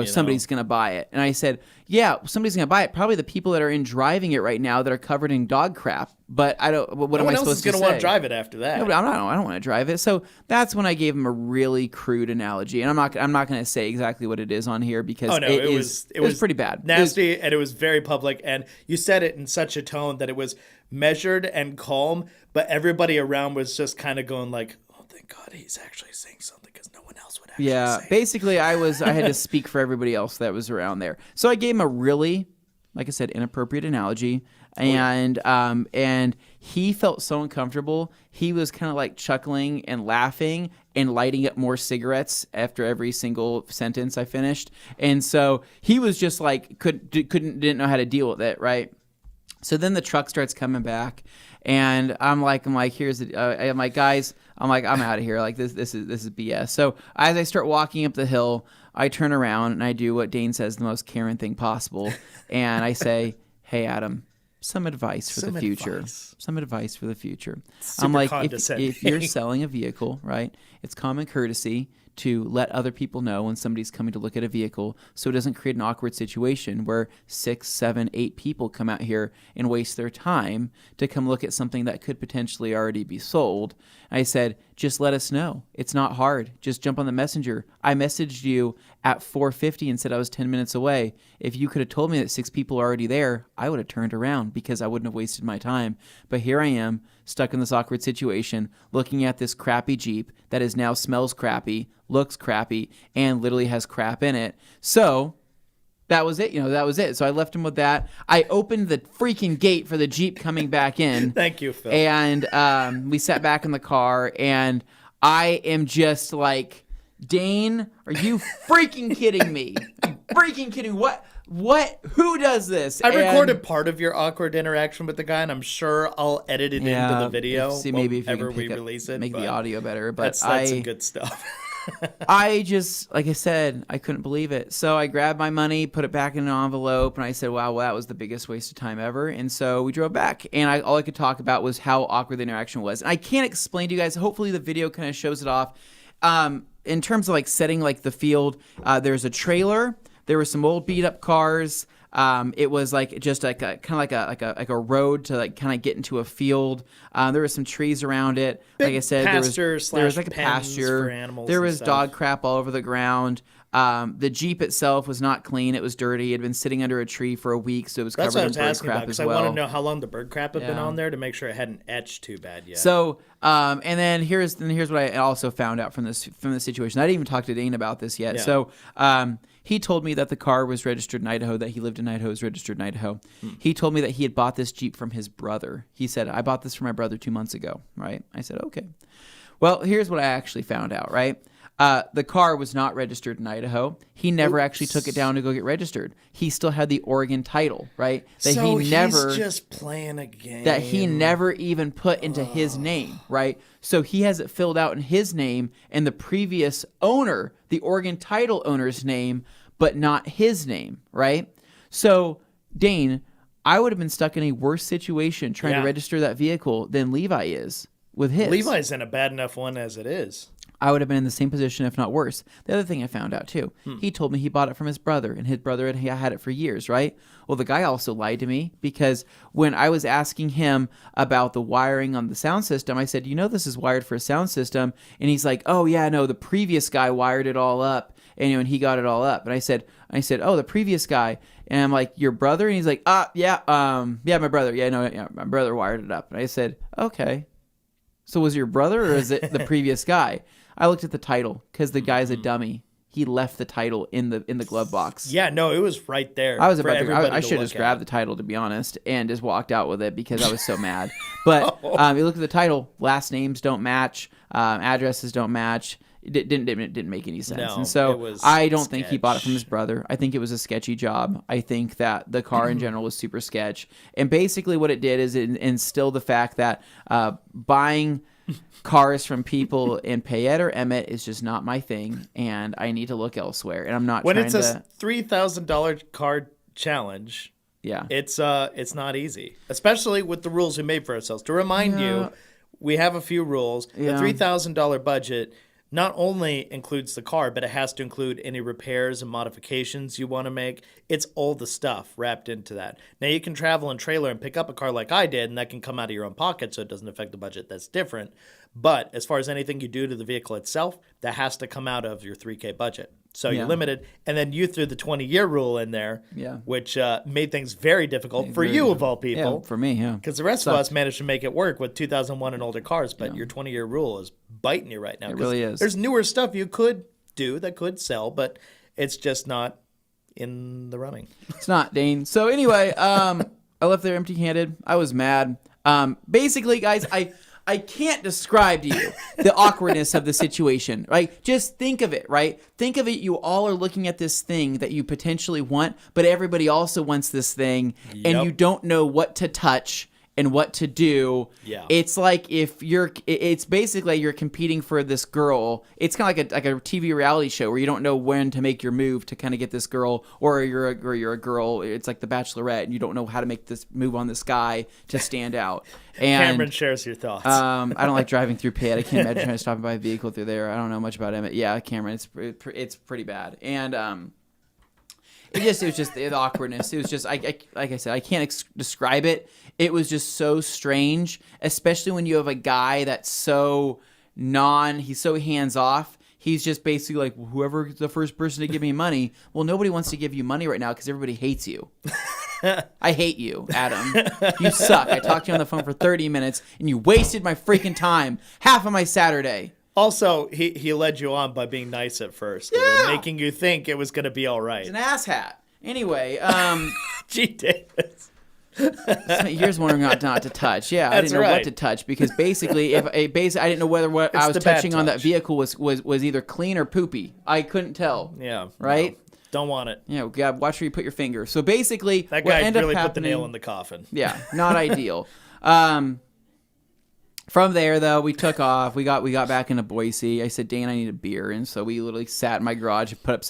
somebody's going to buy it. And I said, yeah, somebody's going to buy it. Probably the people that are in driving it right now that are covered in dog crap. But I don't. What am I supposed to say? No one else is going to want to drive it after that. No, but I don't want to drive it. So that's when I gave him a really crude analogy, and I'm not going to say exactly what it is on here because it was pretty bad, nasty, and it was very public. And you said it in such a tone that it was measured and calm, but everybody around was just kind of going like, "Oh, thank God, he's actually saying something," because no one else would actually. Yeah, basically, I had to speak for everybody else that was around there. So I gave him a really, like I said, inappropriate analogy. And he felt so uncomfortable. He was kind of like chuckling and laughing and lighting up more cigarettes after every single sentence I finished. And so he was just like didn't know how to deal with it, right? So then the truck starts coming back, and I'm like, I'm like, guys, I'm out of here. Like this is BS. So as I start walking up the hill, I turn around and I do what Dane says, the most Karen thing possible, and I say, hey, Adam. Some advice for the future. Some advice for the future. I'm like, if you're selling a vehicle, right, it's common courtesy to let other people know when somebody's coming to look at a vehicle so it doesn't create an awkward situation where 6, 7, 8 people come out here and waste their time to come look at something that could potentially already be sold. I said, just let us know. It's not hard. Just jump on the messenger. I messaged you at 4:50 and said I was 10 minutes away. If you could have told me that 6 people are already there, I would have turned around because I wouldn't have wasted my time. But here I am, stuck in this awkward situation, looking at this crappy Jeep that is now smells crappy, looks crappy, and literally has crap in it. So that was it. That was it. So I left him with that. I opened the freaking gate for the Jeep coming back in. Thank you, Phil. And we sat back in the car, and I am just like, Dane, are you freaking kidding me? Freaking kidding. What? Who does this? I recorded part of your awkward interaction with the guy, and I'm sure I'll edit it into the video whenever we release it. Make the audio better. But that's some good stuff. I just, like I said, I couldn't believe it. So I grabbed my money, put it back in an envelope, and I said, wow, well, that was the biggest waste of time ever. And so we drove back, and all I could talk about was how awkward the interaction was. And I can't explain to you guys. Hopefully the video kind of shows it off. In terms of like setting like the field, there's a trailer. There were some old beat up cars. It was like just like a kind of like a road to like kind of get into a field. There were some trees around it. Big like I said, there was like a pasture. for animals. There was stuff. dog crap all over the ground. The Jeep itself was not clean. It was dirty. It had been sitting under a tree for a week, so it was That's what I covered in was bird asking crap about, because as I well. want to know how long the bird crap had been Yeah. on there to make sure it hadn't etched too bad yet. So, and then here's what I also found out from this situation. I didn't even talk to Dane about this yet. Yeah. So, he told me that the car was registered in Idaho, that he lived in Idaho, was registered in Idaho. He told me that he had bought this Jeep from his brother. He said, I bought this for my brother 2 months ago, right? I said, okay. Well, here's what I actually found out, right? The car was not registered in Idaho. He never actually took it down to go get registered. He still had the Oregon title, right? That so he never he's just playing a game. that he never even put into his name, right? So he has it filled out in his name and the previous owner, the Oregon title owner's name, but not his name, right? So, Dane, I would have been stuck in a worse situation trying to register that vehicle than Levi is with his. Levi's in a bad enough one as it is. I would have been in the same position, if not worse. The other thing I found out, too, he told me he bought it from his brother, and his brother had it for years, right? Well, the guy also lied to me, because when I was asking him about the wiring on the sound system, I said, this is wired for a sound system. And he's like, oh, yeah, no, the previous guy wired it all up, and he got it all up. And I said, oh, the previous guy. And I'm like, your brother? And he's like, yeah, my brother. Yeah, my brother wired it up. And I said, okay. So was it your brother, or is it the previous guy? I looked at the title, because the guy's a dummy. He left the title in the glove box. Yeah, no, it was right there. I should have just grabbed the title, to be honest, and just walked out with it, because I was so mad. But you look at the title, last names don't match, addresses don't match. It didn't make any sense. No, and so it was I don't think he bought it sketch. from his brother. I think it was a sketchy job. I think that the car in general was super sketch. And basically what it did is it instilled the fact that buying cars from people in Payette or Emmett is just not my thing, and I need to look elsewhere. And I'm not when trying it's a $3,000 car challenge. Yeah. It's not easy, especially with the rules we made for ourselves. To remind you, we have a few rules. Yeah. The $3,000 budget not only includes the car, but it has to include any repairs and modifications you want to make. It's all the stuff wrapped into that. Now, you can travel in trailer and pick up a car like I did, and that can come out of your own pocket, so it doesn't affect the budget. That's different. But as far as anything you do to the vehicle itself, that has to come out of your $3K budget. So you're limited. And then you threw the 20-year rule in there, which made things very difficult for you, of all people. Yeah, for me, yeah. Because the rest of us managed to make it work with 2001 and older cars, but your 20-year rule is biting you right now. It really is. There's newer stuff you could do that could sell, but it's just not in the running. It's not, Dane. So anyway, I left there empty-handed. I was mad. Basically, guys, I can't describe to you the awkwardness of the situation, right? Just think of it, right? Think of it. You all are looking at this thing that you potentially want, but everybody also wants this thing, and you don't know what to touch and what to do. Yeah. It's like it's basically you're competing for this girl. It's kind of like a TV reality show where you don't know when to make your move to kind of get this girl, or you're a girl. It's like The Bachelorette, and you don't know how to make this move on this guy to stand out. And Cameron shares your thoughts. I don't like driving through Payette. I can't imagine trying to stop and buy a vehicle through there. I don't know much about Emmett. Yeah, Cameron, it's pretty bad. And it was just the awkwardness. It was just like I said, I can't describe it. It was just so strange, especially when you have a guy that's so he's so hands off. He's just basically like, whoever the first person to give me money. Well, nobody wants to give you money right now because everybody hates you. I hate you, Adam. You suck. I talked to you on the phone for 30 minutes, and you wasted my freaking time. Half of my Saturday. Also, he led you on by being nice at first, and then making you think it was going to be all right. He's an asshat. Anyway, Gee, Davis. here's one not to touch. Yeah, I didn't know what to touch because basically, I didn't know whether what I was touching on that vehicle was either clean or poopy. I couldn't tell. Yeah. Right. No, don't want it. God, watch where you put your finger. So basically, That what guy ended really up put the happening, nail in the coffin. Yeah, not ideal. From there, though, we took off. We got back into Boise. I said, Dane, I need a beer, and so we literally sat in my garage. I put up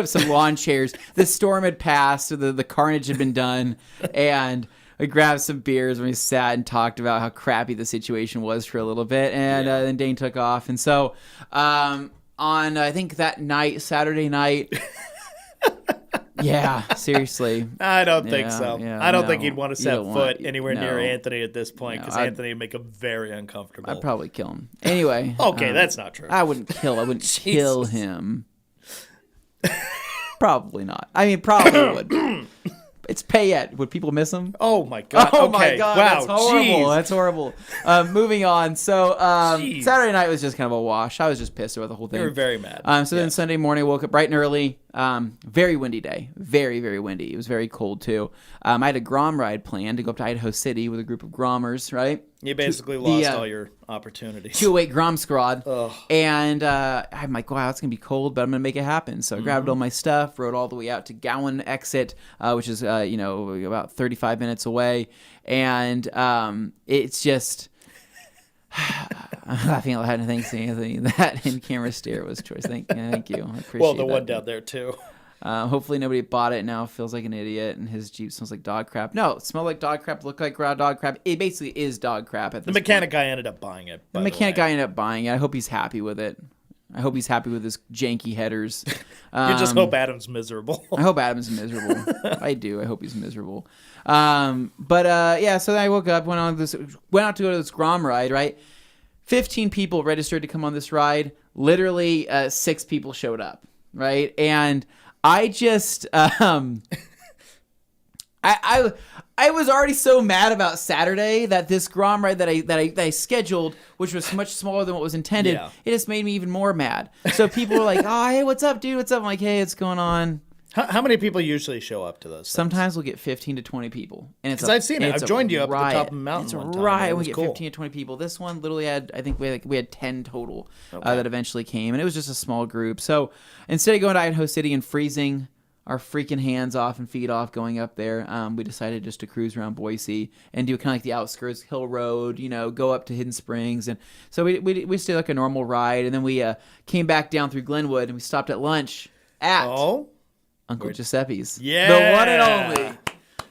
some lawn chairs. The storm had passed, so the carnage had been done, and we grabbed some beers and we sat and talked about how crappy the situation was for a little bit, and then Dane took off. And so on I think that night, Saturday night. Yeah, seriously. I don't think so. Yeah, I don't think he'd want to set foot anywhere no. near Anthony at this point because No, Anthony would make him very uncomfortable. I'd probably kill him. Anyway. Okay, that's not true. I wouldn't kill. I wouldn't kill him. Probably not. I mean, probably would. It's Payette. Would people miss him? Oh my god. Oh Okay. my god, Wow. that's horrible. Jeez. That's horrible. Moving on. So Jeez. Saturday night was just kind of a wash. I was just pissed about the whole thing. You were very mad. So then Sunday morning, woke up bright and early. Very windy day. Very, very windy. It was very cold too. I had a Grom ride planned to go up to Idaho City with a group of Grommers, right? You basically lost all your opportunities. 208 Grom squad. Ugh. And I'm like, wow, it's going to be cold, but I'm going to make it happen. So I grabbed all my stuff, rode all the way out to Gowan exit, which is, about 35 minutes away. And it's just... I'm laughing out loud, and thanks to Anthony. That in-camera stare was choice. Thank you. I appreciate Well, the that. one down there too. Hopefully nobody bought it now, feels like an idiot, and his Jeep smells like dog crap. No, it smelled like dog crap, looked like raw dog crap. It basically is dog crap at this The mechanic guy ended up buying it. The mechanic guy ended up buying it. I hope he's happy with it. I hope he's happy with his janky headers. You just hope Adam's miserable. I hope Adam's miserable. I do. I hope he's miserable. So then I woke up, went out to go to this Grom ride, right? 15 people registered to come on this ride. Literally 6 people showed up, right? And I just I was already so mad about Saturday that this Grom ride that I scheduled, which was much smaller than what was intended, it just made me even more mad. So people were like, "Oh, hey, what's up, dude? What's up?" I'm like, "Hey, what's going on?" How many people usually show up to those? Sometimes we'll get 15 to 20 people, and it's because I've seen it. I've joined you up at the top of the mountain. It's a one time. riot. It We was get cool. 15 to 20 people. This one literally had, I think we had 10 total that eventually came, and it was just a small group. So instead of going to Idaho City and freezing our freaking hands off and feet off going up there, we decided just to cruise around Boise and do kind of like the outskirts, Hill Road, go up to Hidden Springs. And so we stayed like a normal ride, and then we came back down through Glenwood, and we stopped at lunch at Uncle Giuseppe's. Yeah. The one and only.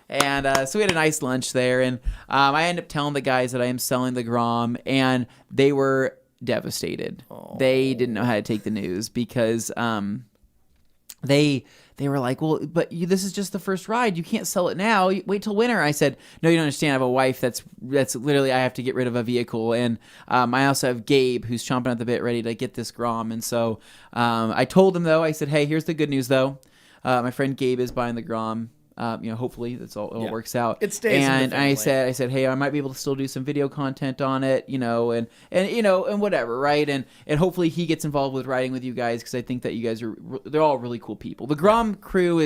And so we had a nice lunch there, and I ended up telling the guys that I am selling the Grom, and they were devastated. They didn't know how to take the news because they were like, well, but this is just the first ride. You can't sell it now. Wait till winter. I said, no, you don't understand. I have a wife that's literally, I have to get rid of a vehicle. And I also have Gabe, who's chomping at the bit, ready to get this Grom. And so I told him, though, I said, hey, here's the good news, though. My friend Gabe is buying the Grom. Hopefully that's all works out. It stays in and the family. I said, hey, I might be able to still do some video content on it, and whatever, right? And hopefully he gets involved with riding with you guys, because I think that you guys they're all really cool people. The Grom crew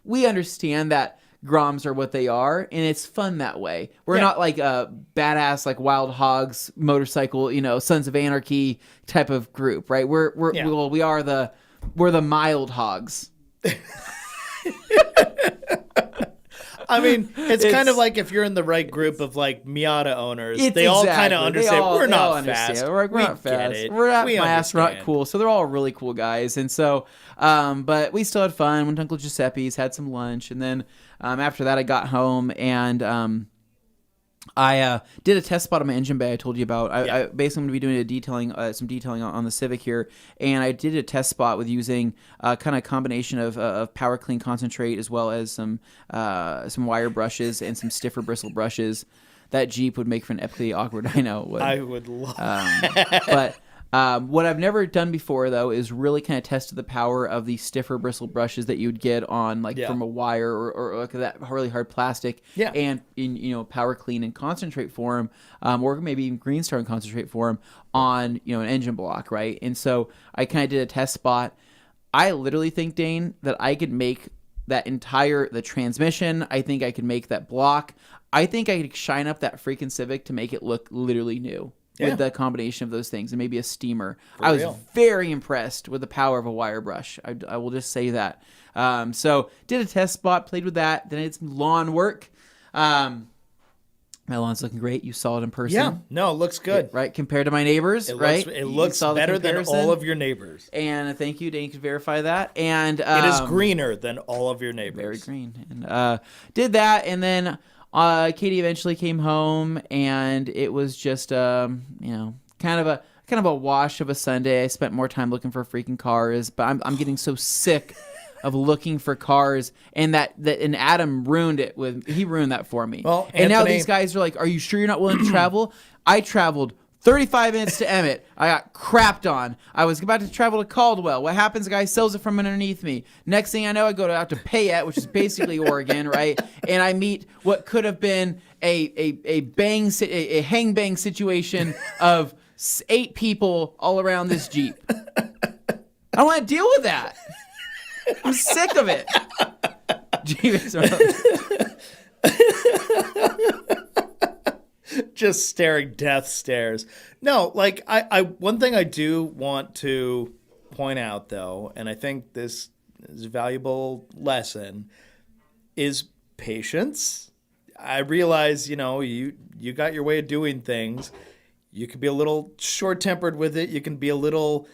we understand that Groms are what they are, and it's fun that way. We're not like a badass, like Wild Hogs motorcycle, Sons of Anarchy type of group, right? We're the mild hogs. I mean, it's kind of like if you're in the right group of like Miata owners, they all kind of understand. We're not fast. We're not fast. We're not fast. We're not cool. So they're all really cool guys. And so, but we still had fun. Went to Uncle Giuseppe's, had some lunch, and then after that, I got home and I did a test spot on my engine bay I told you about. I basically going to be doing some detailing on the Civic here, and I did a test spot with using kind of a combination of power clean concentrate as well as some wire brushes and some stiffer bristle brushes. That Jeep would make for an epically awkward. I know it would. I would love. But what I've never done before, though, is really kind of tested the power of the stiffer bristle brushes that you'd get on from a wire or like that really hard plastic, and in power clean and concentrate form, or maybe even Green Star and concentrate form on an engine block, right? And so I kind of did a test spot. I literally think, Dane, that I could make the transmission. I think I could make that block. I think I could shine up that freaking Civic to make it look literally new. With the combination of those things and maybe a steamer. I was very impressed with the power of a wire brush. I will just say that. So did a test spot, played with that. Then I did some lawn work. My lawn's looking great. You saw it in person. Yeah, no, it looks good. Right, compared to my neighbors, right? It looks better than all of your neighbors. And thank you, Dane, can verify that. And it is greener than all of your neighbors. Very green. And did that, and then Katie eventually came home, and it was just kind of a wash of a Sunday. I spent more time looking for freaking cars, but I'm getting so sick of looking for cars, and and Adam ruined that for me. Well, and now Anthony, these guys are like, "Are you sure you're not willing to travel?" I traveled 35 minutes to Emmett. I got crapped on. I was about to travel to Caldwell. What happens? The guy sells it from underneath me. Next thing I know, I go out to Payette, which is basically Oregon, right? And I meet what could have been a hang bang situation of 8 people all around this Jeep. I don't want to deal with that. I'm sick of it. Just staring death stares. No, like I one thing I do want to point out though, and I think this is a valuable lesson, is patience. I realize, you got your way of doing things. You can be a little short-tempered with it. You can be a little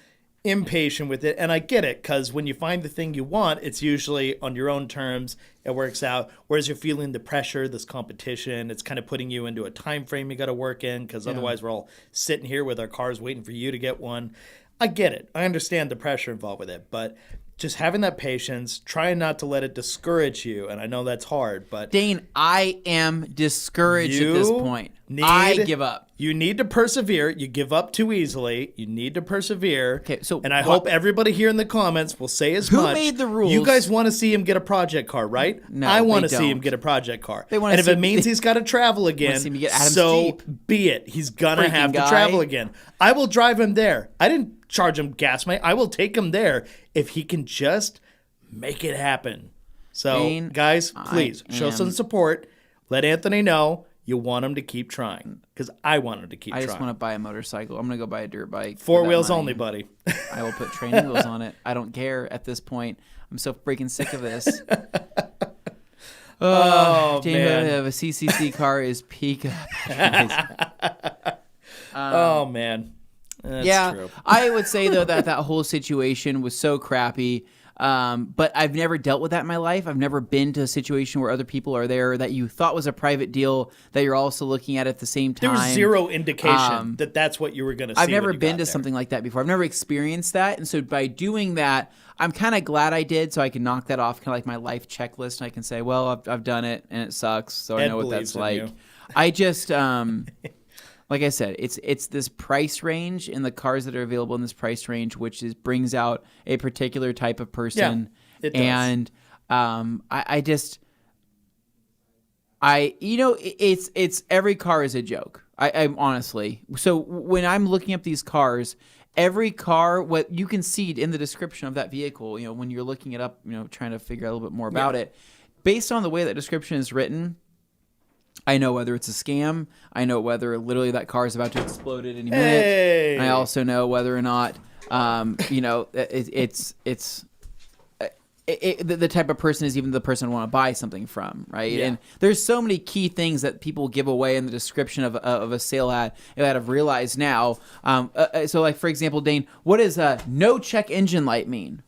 impatient with it. And I get it, because when you find the thing you want, it's usually on your own terms. It works out. Whereas you're feeling the pressure, this competition, it's kind of putting you into a time frame you got to work in, because otherwise we're all sitting here with our cars waiting for you to get one. I get it. I understand the pressure involved with it. But just having that patience, trying not to let it discourage you. And I know that's hard, but Dane, I am discouraged at this point. I give up. You need to persevere. You give up too easily. You need to persevere. Okay, so and I hope everybody here in the comments will say as Who much. made the rules? You guys want to see him get a project car, right? No, I want to they see him don't. get a project car. They wanna and if see- it means he's got to travel again, see him get Adam's so Jeep. be it. He's gonna Freaking have to guy. travel again. I will drive him there. I didn't charge him gas money. I will take him there if he can just make it happen. So, Dane, guys, please show some support. Let Anthony know you want him to keep trying, because I want him to keep I trying. just want to buy a motorcycle. I'm going to go buy a dirt bike. 4 for that wheels money. only, buddy. I will put training wheels on it. I don't care at this point. I'm so freaking sick of this. Oh, Dane, man. of a CCC car is peak. Oh, man. That's yeah, true. I would say though that whole situation was so crappy. But I've never dealt with that in my life. I've never been to a situation where other people are there that you thought was a private deal that you're also looking at the same time. There was zero indication that that's what you were going to see. I've never when you been got to there. something like that before. I've never experienced that. And so by doing that, I'm kind of glad I did, so I can knock that off, kind of like my life checklist. And I can say, well, I've done it and it sucks, so I Ed know what that's believes in like. you. I just like I said, it's this price range and the cars that are available in this price range, which brings out a particular type of person. Yeah, it does. And it's every car is a joke. I'm honestly. So when I'm looking up these cars, every car, what you can see in the description of that vehicle, when you're looking it up, trying to figure out a little bit more about it, based on the way that description is written, I know whether it's a scam. I know whether literally that car is about to explode at any minute. Hey. I also know whether or not, the type of person is even the person I want to buy something from, right? Yeah. And there's so many key things that people give away in the description of a sale ad that I've realized now. So, like for example, Dane, what does no check engine light mean?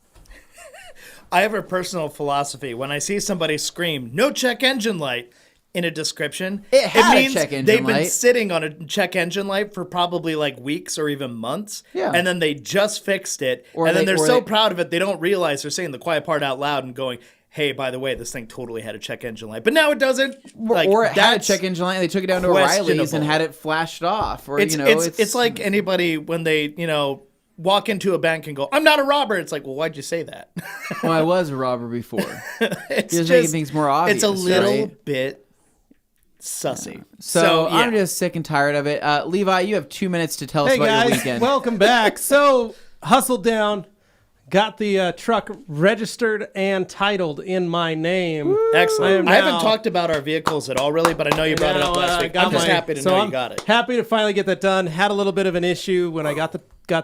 I have a personal philosophy. When I see somebody scream, "No check engine light," in a description, It had a means check engine they've been light. sitting on a check engine light for probably like weeks or even months. Yeah. And then they just fixed it. Or and then they- they're or so they- proud of it, they don't realize they're saying the quiet part out loud and going, "Hey, by the way, this thing totally had a check engine light." But now it doesn't. Like, or it had a that's check engine light and they took it down to O'Reilly's and questionable. had it flashed off. Or, It's like anybody when they, walk into a bank and go, "I'm not a robber." It's like, well, why'd you say that? well, I was a robber before. It's You're making things more obvious. It's a little right? bit sussy. So yeah. I'm just sick and tired of it. Levi, you have 2 minutes to tell us Hey about your guys, weekend. welcome back. So hustled down, got the truck registered and titled in my name. Excellent. I I am haven't now- talked about our vehicles at all, really, but I know you brought it up last week. I'm just happy to know you got it. Happy to finally get that done. Had a little bit of an issue when I got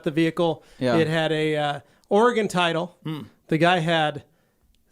the vehicle. Yeah. It had a Oregon title. The guy had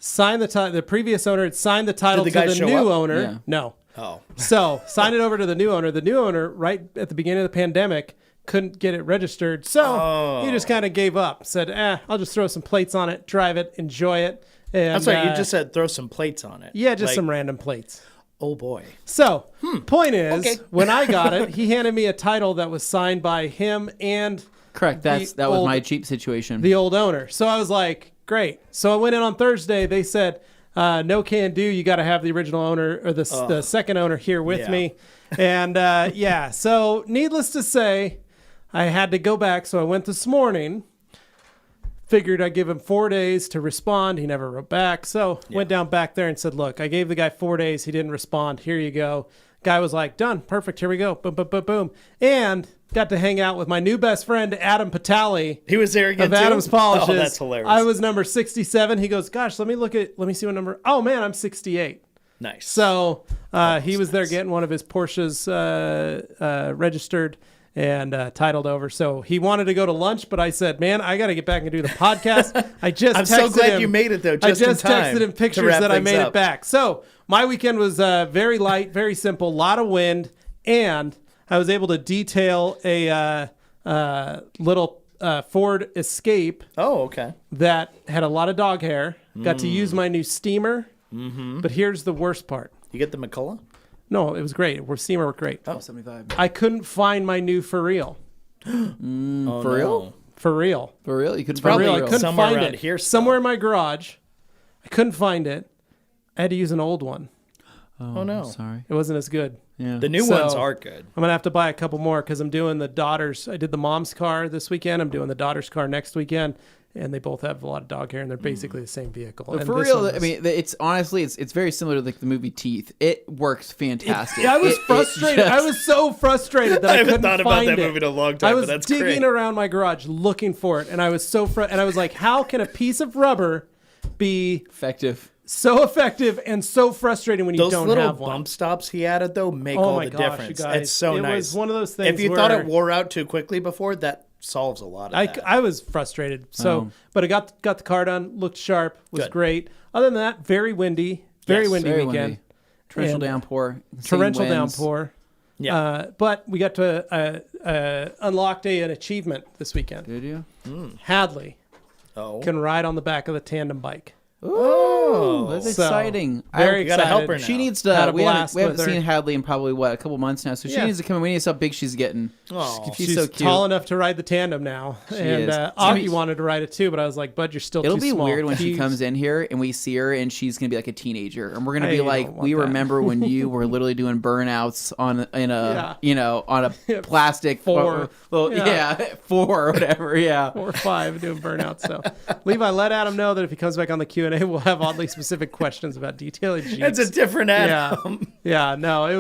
signed the title. The previous owner had signed the title Did to the guy the show new up? owner. Yeah. No. Oh. So signed it over to the new owner. The new owner, right at the beginning of the pandemic, couldn't get it registered. So he just kind of gave up. Said, I'll just throw some plates on it, drive it, enjoy it. And, I'm sorry, you just said throw some plates on it. yeah, just Like, some random plates. Oh, boy. So, point is, Okay. when I got it, he handed me a title that was signed by him and Correct. That was old- my Jeep situation. the old owner. So I was like, great. So I went in on Thursday. They said, no can do. You got to have the original owner or the second owner here with Yeah. me. And so needless to say, I had to go back, so I went this morning. Figured I'd give him 4 days to respond. He never wrote back. So went down back there and said, look, I gave the guy 4 days. He didn't respond. Here you go. Guy was like, done. Perfect. Here we go. Boom, boom, boom, boom. And got to hang out with my new best friend, Adam Patali. He was there again of too? Adam's Polishes. Oh, that's hilarious. I was number 67. He goes, gosh, let me see what number. Oh, man, I'm 68. Nice. So he was there getting one of his Porsches registered and titled over. So he wanted to go to lunch, but I said, man, I got to get back and do the podcast. I just I'm texted so glad him. you made it, though, I just in just time texted him to pictures wrap that I things made up. it back. So my weekend was very light, very simple, a lot of wind, and I was able to detail a little Ford Escape Oh, okay. that had a lot of dog hair. Got to use my new steamer. Mm-hmm. But here's the worst part. You get the McCullough? No, it was great. Steamer worked great. Oh, 75. I couldn't find my new for real. Oh, For real? no. For real. For real? You could probably For real. I real. couldn't somewhere find around it. here still. Somewhere in my garage. I couldn't find it. I had to use an old one. Oh, no. Sorry. It wasn't as good. Yeah. The new So- ones are good. I'm going to have to buy a couple more because I'm doing the daughter's. I did the mom's car this weekend. I'm doing the daughter's car next weekend. And they both have a lot of dog hair, and they're basically the same vehicle. But And for this real, one I mean, it's honestly, it's very similar to like the movie Teeth. It works fantastic. I was frustrated. I was so frustrated that I haven't couldn't thought about find that it. movie in a long time, I but was that's digging great. around my garage looking for it, and I was so and I was like, how can a piece of rubber be effective. so effective and so frustrating when you Those don't little have one? bump stops he added, though, make Oh all my the gosh, you difference. guys. It's so It nice. was one of those things If you thought where- it wore out too quickly before, that solves a lot of that. I was frustrated. So, Oh. but I got the car done. Looked sharp. Was Good. great. Other than that, very windy. Very Yes, windy very weekend. windy. Torrential And- downpour. insane Torrential winds. downpour. Yeah. But we got to unlocked an achievement this weekend. Did you? Hadley Oh. can ride on the back of the tandem bike. Oh, that's So, exciting. Very You gotta help excited. her now. She needs Had a to. We blast haven't with her. seen Hadley in probably a couple months now. So she Yeah. needs to come in. We need to see how big she's getting. Oh. She's so cute. tall enough to ride the tandem now. And is. Augie wanted to ride it too, but I was like, Bud, you're still It'll too be small. weird when she He's- comes in here and we see her and she's gonna be like a teenager and we're gonna I be don't like, want we that. remember when you were literally doing burnouts on on a plastic Four. well, Yeah. 4 or whatever. Yeah. 4 or 5 doing burnout. So, Levi, let Adam know that if he comes back on the Q&A, we'll have oddly specific questions about detailing Jeeps. It's a different yeah, Adam. yeah. No, it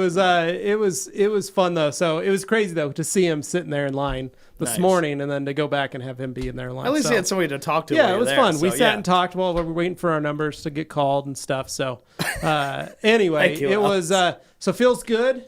was fun though. So it was crazy though to see him sitting there in line this Nice. morning, and then to go back and have him be in there in line. At least so, you had somebody to talk to. yeah, while it you're was there, fun. We so, sat yeah. and talked while we were waiting for our numbers to get called and stuff. So anyway, Thank you, it Alex. was so feels good.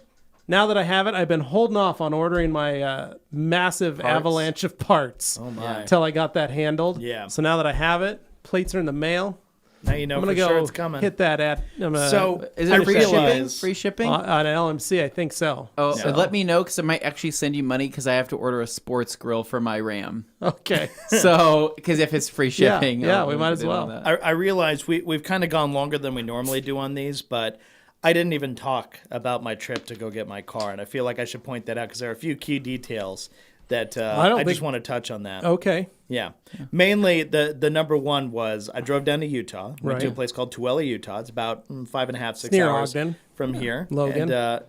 Now that I have it, I've been holding off on ordering my massive avalanche of parts Oh my! until I got that handled. Yeah. So now that I have it, plates are in the mail. Now you know I'm for gonna go sure it's coming. hit that at. So Is I it free shipping? realize Free shipping? on LMC, I think so. Oh, So- let me know because I might actually send you money because I have to order a sports grill for my Ram. Okay. So, because if it's free Yeah, shipping, yeah, I'll we might as bid on well. that. I realize we've kind of gone longer than we normally do on these, but I didn't even talk about my trip to go get my car, and I feel like I should point that out because there are a few key details that I don't I just think- want to touch on that. Okay. Yeah. Mainly, the number one was I drove down to Utah, went to a Right. place called Tooele, Utah. It's about 5.5, 6 near hours Ogden. from here. Logan. And,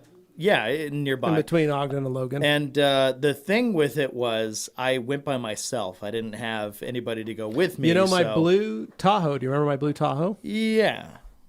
nearby. In between Ogden and Logan. And the thing with it was I went by myself. I didn't have anybody to go with me. You know my so- blue Tahoe. Do you remember my blue Tahoe? Yeah.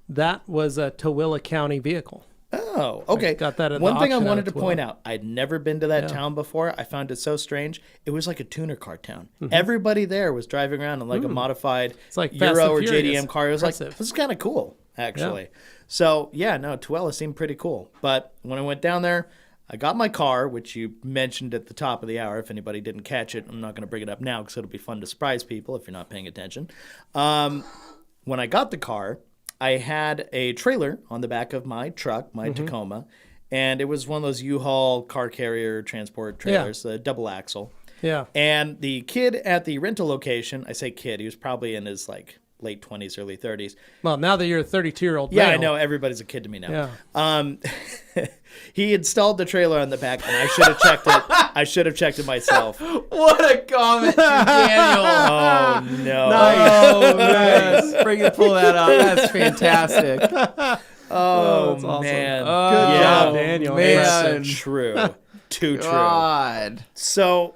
That was a Tooele County vehicle. Oh, okay. got that at the One thing I auction out wanted to of point Tooele. out, I'd never been to that town before. I found it so strange. It was like a tuner car town. Everybody there was driving around in like a modified like Fast Euro or and Furious. JDM car. It was like, Impressive. this is kind of cool, actually. So, yeah, no, Tooele seemed pretty cool. But when I went down there, I got my car, which you mentioned at the top of the hour. If anybody didn't catch it, I'm not going to bring it up now because it'll be fun to surprise people if you're not paying attention. When I got the car, I had a trailer on the back of my truck, my Tacoma, and it was one of those U-Haul car carrier transport trailers, the double axle. Yeah. And the kid at the rental location, I say kid, he was probably in his like late 20s, early 30s. Well, now that you're a 32-year-old Yeah, I male. know. Everybody's a kid to me now. Yeah. He installed the trailer on the back, and I should have checked it. I should have checked it myself. What a comment, Daniel. Oh, no. Oh, nice. Pull that up. That's fantastic. Oh, that's awesome. man. Good Yeah. job, Daniel. man. It's so true. Too true. God. So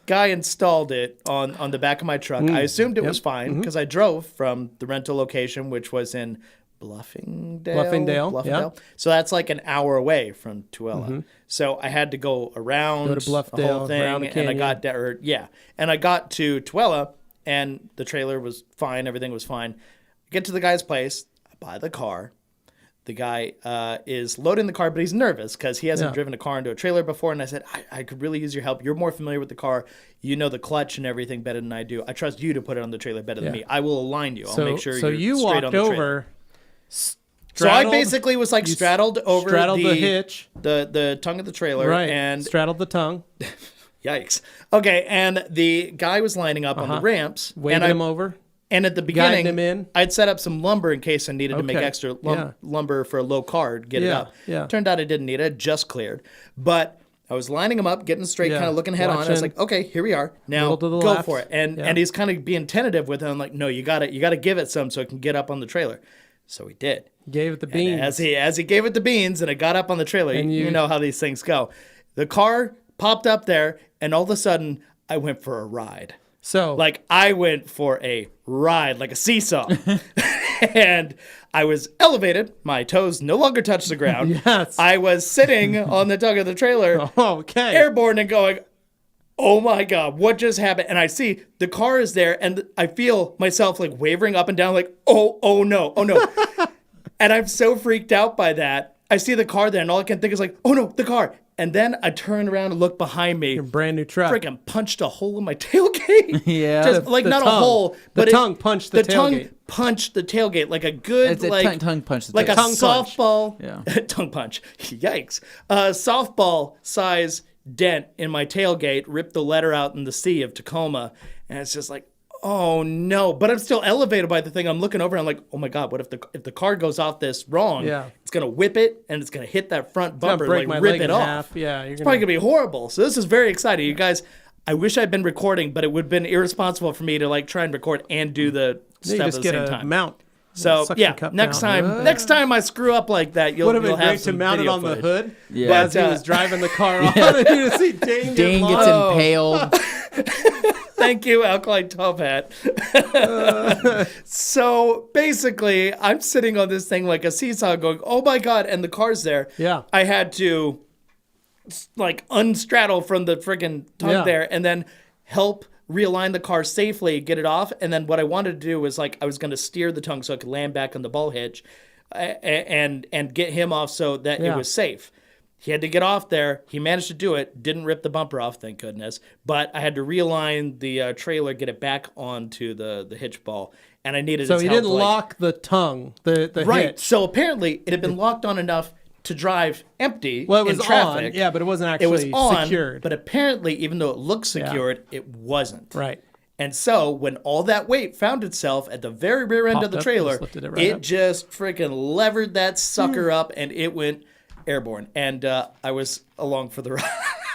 guy installed it on the back of my truck. I assumed it was fine because I drove from the rental location, which was in Bluffingdale. So that's like an hour away from Tooele. So I had to go around Go to Bluffdale, the whole thing, around the and I canyon. got and I got to Tooele, and the trailer was fine. Everything was fine. Get to the guy's place. I buy the car. The guy is loading the car, but he's nervous because he hasn't driven a car into a trailer before. And I said, I could really use your help. You're more familiar with the car. You know the clutch and everything better than I do. I trust you to put it on the trailer better than me. I will align you. I'll make sure so you're you straight walked on the trailer. over. So I basically was like straddled over the hitch, the tongue of the trailer, right? And straddled the tongue. Yikes. Okay, and the guy was lining up on the ramps, waving him over. And at the beginning, him in. I'd set up some lumber in case I needed to make extra lumber for a low car to get it up. Yeah. Turned out I didn't need it; it just cleared. But I was lining him up, getting straight, kind of looking head on. I was like, okay, here we are. Now to the go left. for it. And he's kind of being tentative with it. I'm like, no, you got to give it some so it can get up on the trailer. So he did. Gave it the beans. And as he gave it the beans and it got up on the trailer, And you know how these things go. The car popped up there, and all of a sudden, I went for a ride. So Like, I went for a ride, like a seesaw. And I was elevated. My toes no longer touched the ground. Yes. I was sitting on the tongue of the trailer, okay. airborne, and going, oh my God, what just happened? And I see the car is there, and I feel myself like wavering up and down, like, oh no. And I'm so freaked out by that. I see the car there, and all I can think is like, oh no, the car. And then I turn around and look behind me. Your brand new truck. Freaking punched a hole in my tailgate. Yeah. Just like The not tongue. a hole, but The tongue punched the tongue tailgate. punched the tailgate like a good It's a like tongue punch. like a Tongue punch. softball Yeah. tongue punch. Yikes! Softball size dent in my tailgate ripped the letter out in the sea of Tacoma, and it's just like, oh no! But I'm still elevated by the thing. I'm looking over, and I'm like, oh my God! What if the car goes off this wrong? Yeah. It's gonna whip it, and it's gonna hit that front Gonna bumper, break and like my rip leg it in off. half. Yeah, It's probably gonna be horrible. So this is very exciting, you guys. I wish I'd been recording, but it would have been irresponsible for me to like try and record and do the You stuff just at the get same a time. mount. So Suction yeah, cup next mount. time I screw up like that, you'll Would have been have great to some mount it video on the footage. hood. Yeah. But, As he was driving the car on, and you see Dane Dane get gets lost. impaled. Thank you, Alkaline Top Hat. So basically, I'm sitting on this thing like a seesaw going, oh my God, and the car's there. Yeah. I had to like unstraddle from the friggin' tongue Yeah. there and then help realign the car safely, get it off. And then what I wanted to do was like, I was going to steer the tongue so I could land back on the ball hitch and get him off so that it Yeah. was safe. He had to get off there. He managed to do it. Didn't rip the bumper off, thank goodness. But I had to realign the trailer, get it back onto the hitch ball. And I needed So his he help, didn't like- lock the tongue, the Right. hitch. So apparently it had been locked on enough to drive empty Well, it was in traffic. on. Yeah, but it wasn't It was actually on, secured. but apparently, even though it looked secured, it wasn't. Right. And so, when all that weight found itself at the very rear end Popped of the up, trailer, just lifted it right up. just freaking levered that sucker up, and it went airborne. And I was along for the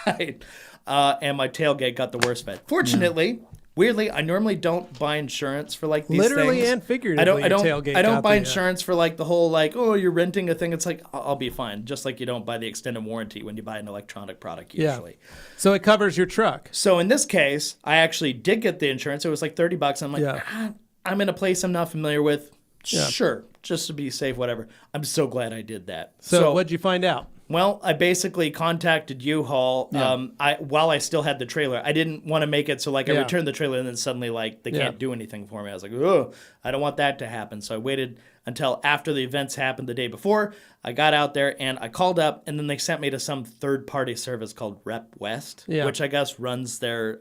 ride, and my tailgate got the worst of it. Fortunately, weirdly, I normally don't buy insurance for like these Literally things. and figuratively, I don't. your tailgate I don't got buy the, insurance for like the whole like, oh, you're renting a thing. It's like I'll be fine. Just like you don't buy the extended warranty when you buy an electronic product usually. So it covers your truck. So in this case, I actually did get the insurance. It was like $30. I'm like, Yeah. I'm in a place I'm not familiar with. Yeah. Sure, just to be safe, whatever. I'm so glad I did that. So what'd you find out? Well, I basically contacted U-Haul while I still had the trailer. I didn't want to make it so like I Yeah. returned the trailer and then suddenly like they can't do anything for me. I was like, oh, I don't want that to happen. So I waited until after the events happened the day before. I got out there and I called up and then they sent me to some third-party service called Rep West, which I guess runs their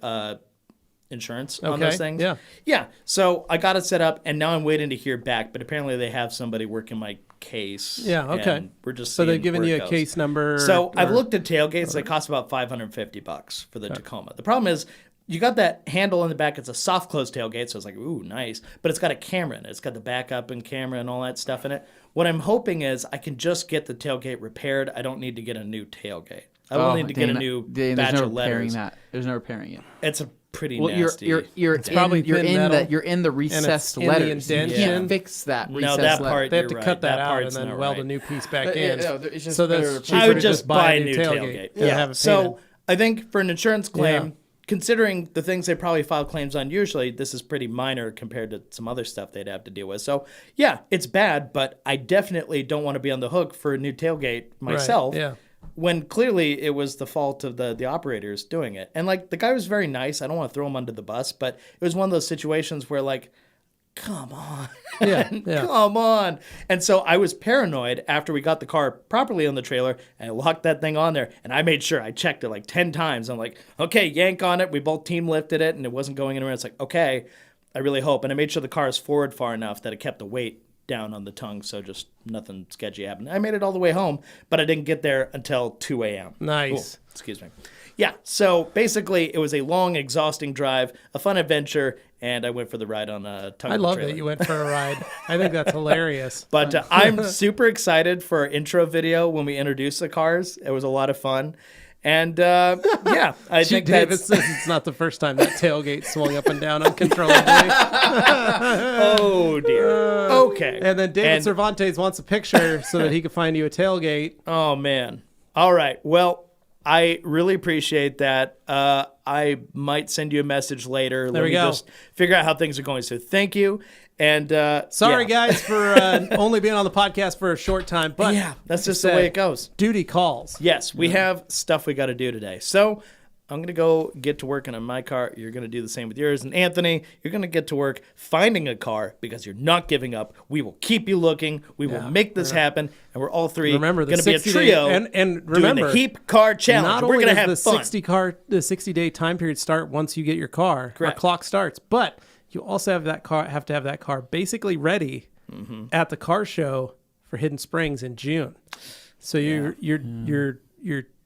insurance on those things. Yeah. So I got it set up and now I'm waiting to hear back. But apparently they have somebody working my case. Yeah, okay. And we're just So they've seeing given where you it a goes. case number. So I've looked at tailgates. They cost about $550 for the Tacoma. The problem is you got that handle in the back. It's a soft close tailgate, so it's like, ooh, nice. But it's got a camera in it. It's got the backup and camera and all that stuff in it. What I'm hoping is I can just get the tailgate repaired. I don't need to get a new tailgate. I don't need to get a new Dane, batch there's no of repairing letters. that. There's no repairing it. It's a pretty Well, nasty. you're probably you're thin in metal, you're in the recessed in the letters. You indention. can't fix that No, recessed that letter. part- They have to You're cut right. that That out and part's then not weld a right. new piece back But, in. no, it's just So better that's to I cheaper would to just buy a new tailgate. tailgate. and have it So painted. I think for an insurance claim, considering the things they probably file claims on usually, this is pretty minor compared to some other stuff they'd have to deal with. So, yeah, it's bad, but I definitely don't want to be on the hook for a new tailgate myself. Right, yeah. When clearly it was the fault of the operators doing it. And, like, the guy was very nice. I don't want to throw him under the bus, but it was one of those situations where, like, come on. Yeah. Come on. And so I was paranoid after we got the car properly on the trailer and I locked that thing on there. And I made sure I checked it like 10 times. I'm like, okay, yank on it. We both team lifted it and it wasn't going anywhere. It's like, okay, I really hope. And I made sure the car is forward far enough that it kept the weight down on the tongue. So just nothing sketchy happened. I made it all the way home, but I didn't get there until 2 a.m. Nice. Ooh, excuse me. Yeah, so basically it was a long, exhausting drive, a fun adventure, and I went for the ride on a tongue. I love that you went for a ride. I think that's hilarious. But I'm super excited for our intro video when we introduce the cars. It was a lot of fun. And yeah, I think David that's... says it's not the first time that tailgate swung up and down uncontrollably. Oh, dear. Okay. And then David Cervantes wants a picture so that he can find you a tailgate. Oh, man. All right. Well, I really appreciate that. I might send you a message later. There we go. Just figure out how things are going. So thank you. And sorry, guys, for only being on the podcast for a short time. But yeah, that's just the way it goes. Duty calls. Yes, we have stuff we got to do today. So I'm going to go get to working on my car. You're going to do the same with yours. And Anthony, you're going to get to work finding a car because you're not giving up. We will keep you looking. We will make this happen. And we're all three going to be a trio and remember, doing the Heap Car Challenge. Not we're only going to have does fun. the 60-day time period start once you get your car. Correct. Our clock starts. But you also have to have that car basically ready at the car show for Hidden Springs in June. So your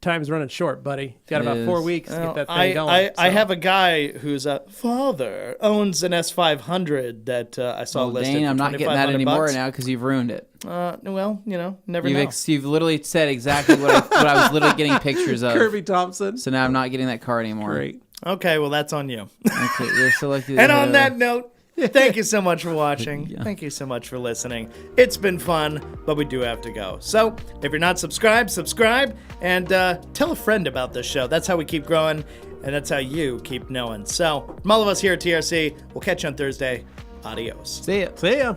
time's running short, buddy. You got about 4 weeks to get that thing going. I have a guy whose father owns an S500 that I saw listed. Dane, for I'm not getting that anymore now because you've ruined it. Well, never know. You've literally said exactly what I was literally getting pictures of. Kirby Thompson. So now I'm not getting that car anymore. Great. Okay, well, that's on you. Okay, you're selected. And on that note, thank you so much for watching. Yeah. Thank you so much for listening. It's been fun, but we do have to go. So if you're not subscribed, subscribe, and tell a friend about this show. That's how we keep growing, and that's how you keep knowing. So from all of us here at TRC, we'll catch you on Thursday. Adios. See ya. See ya.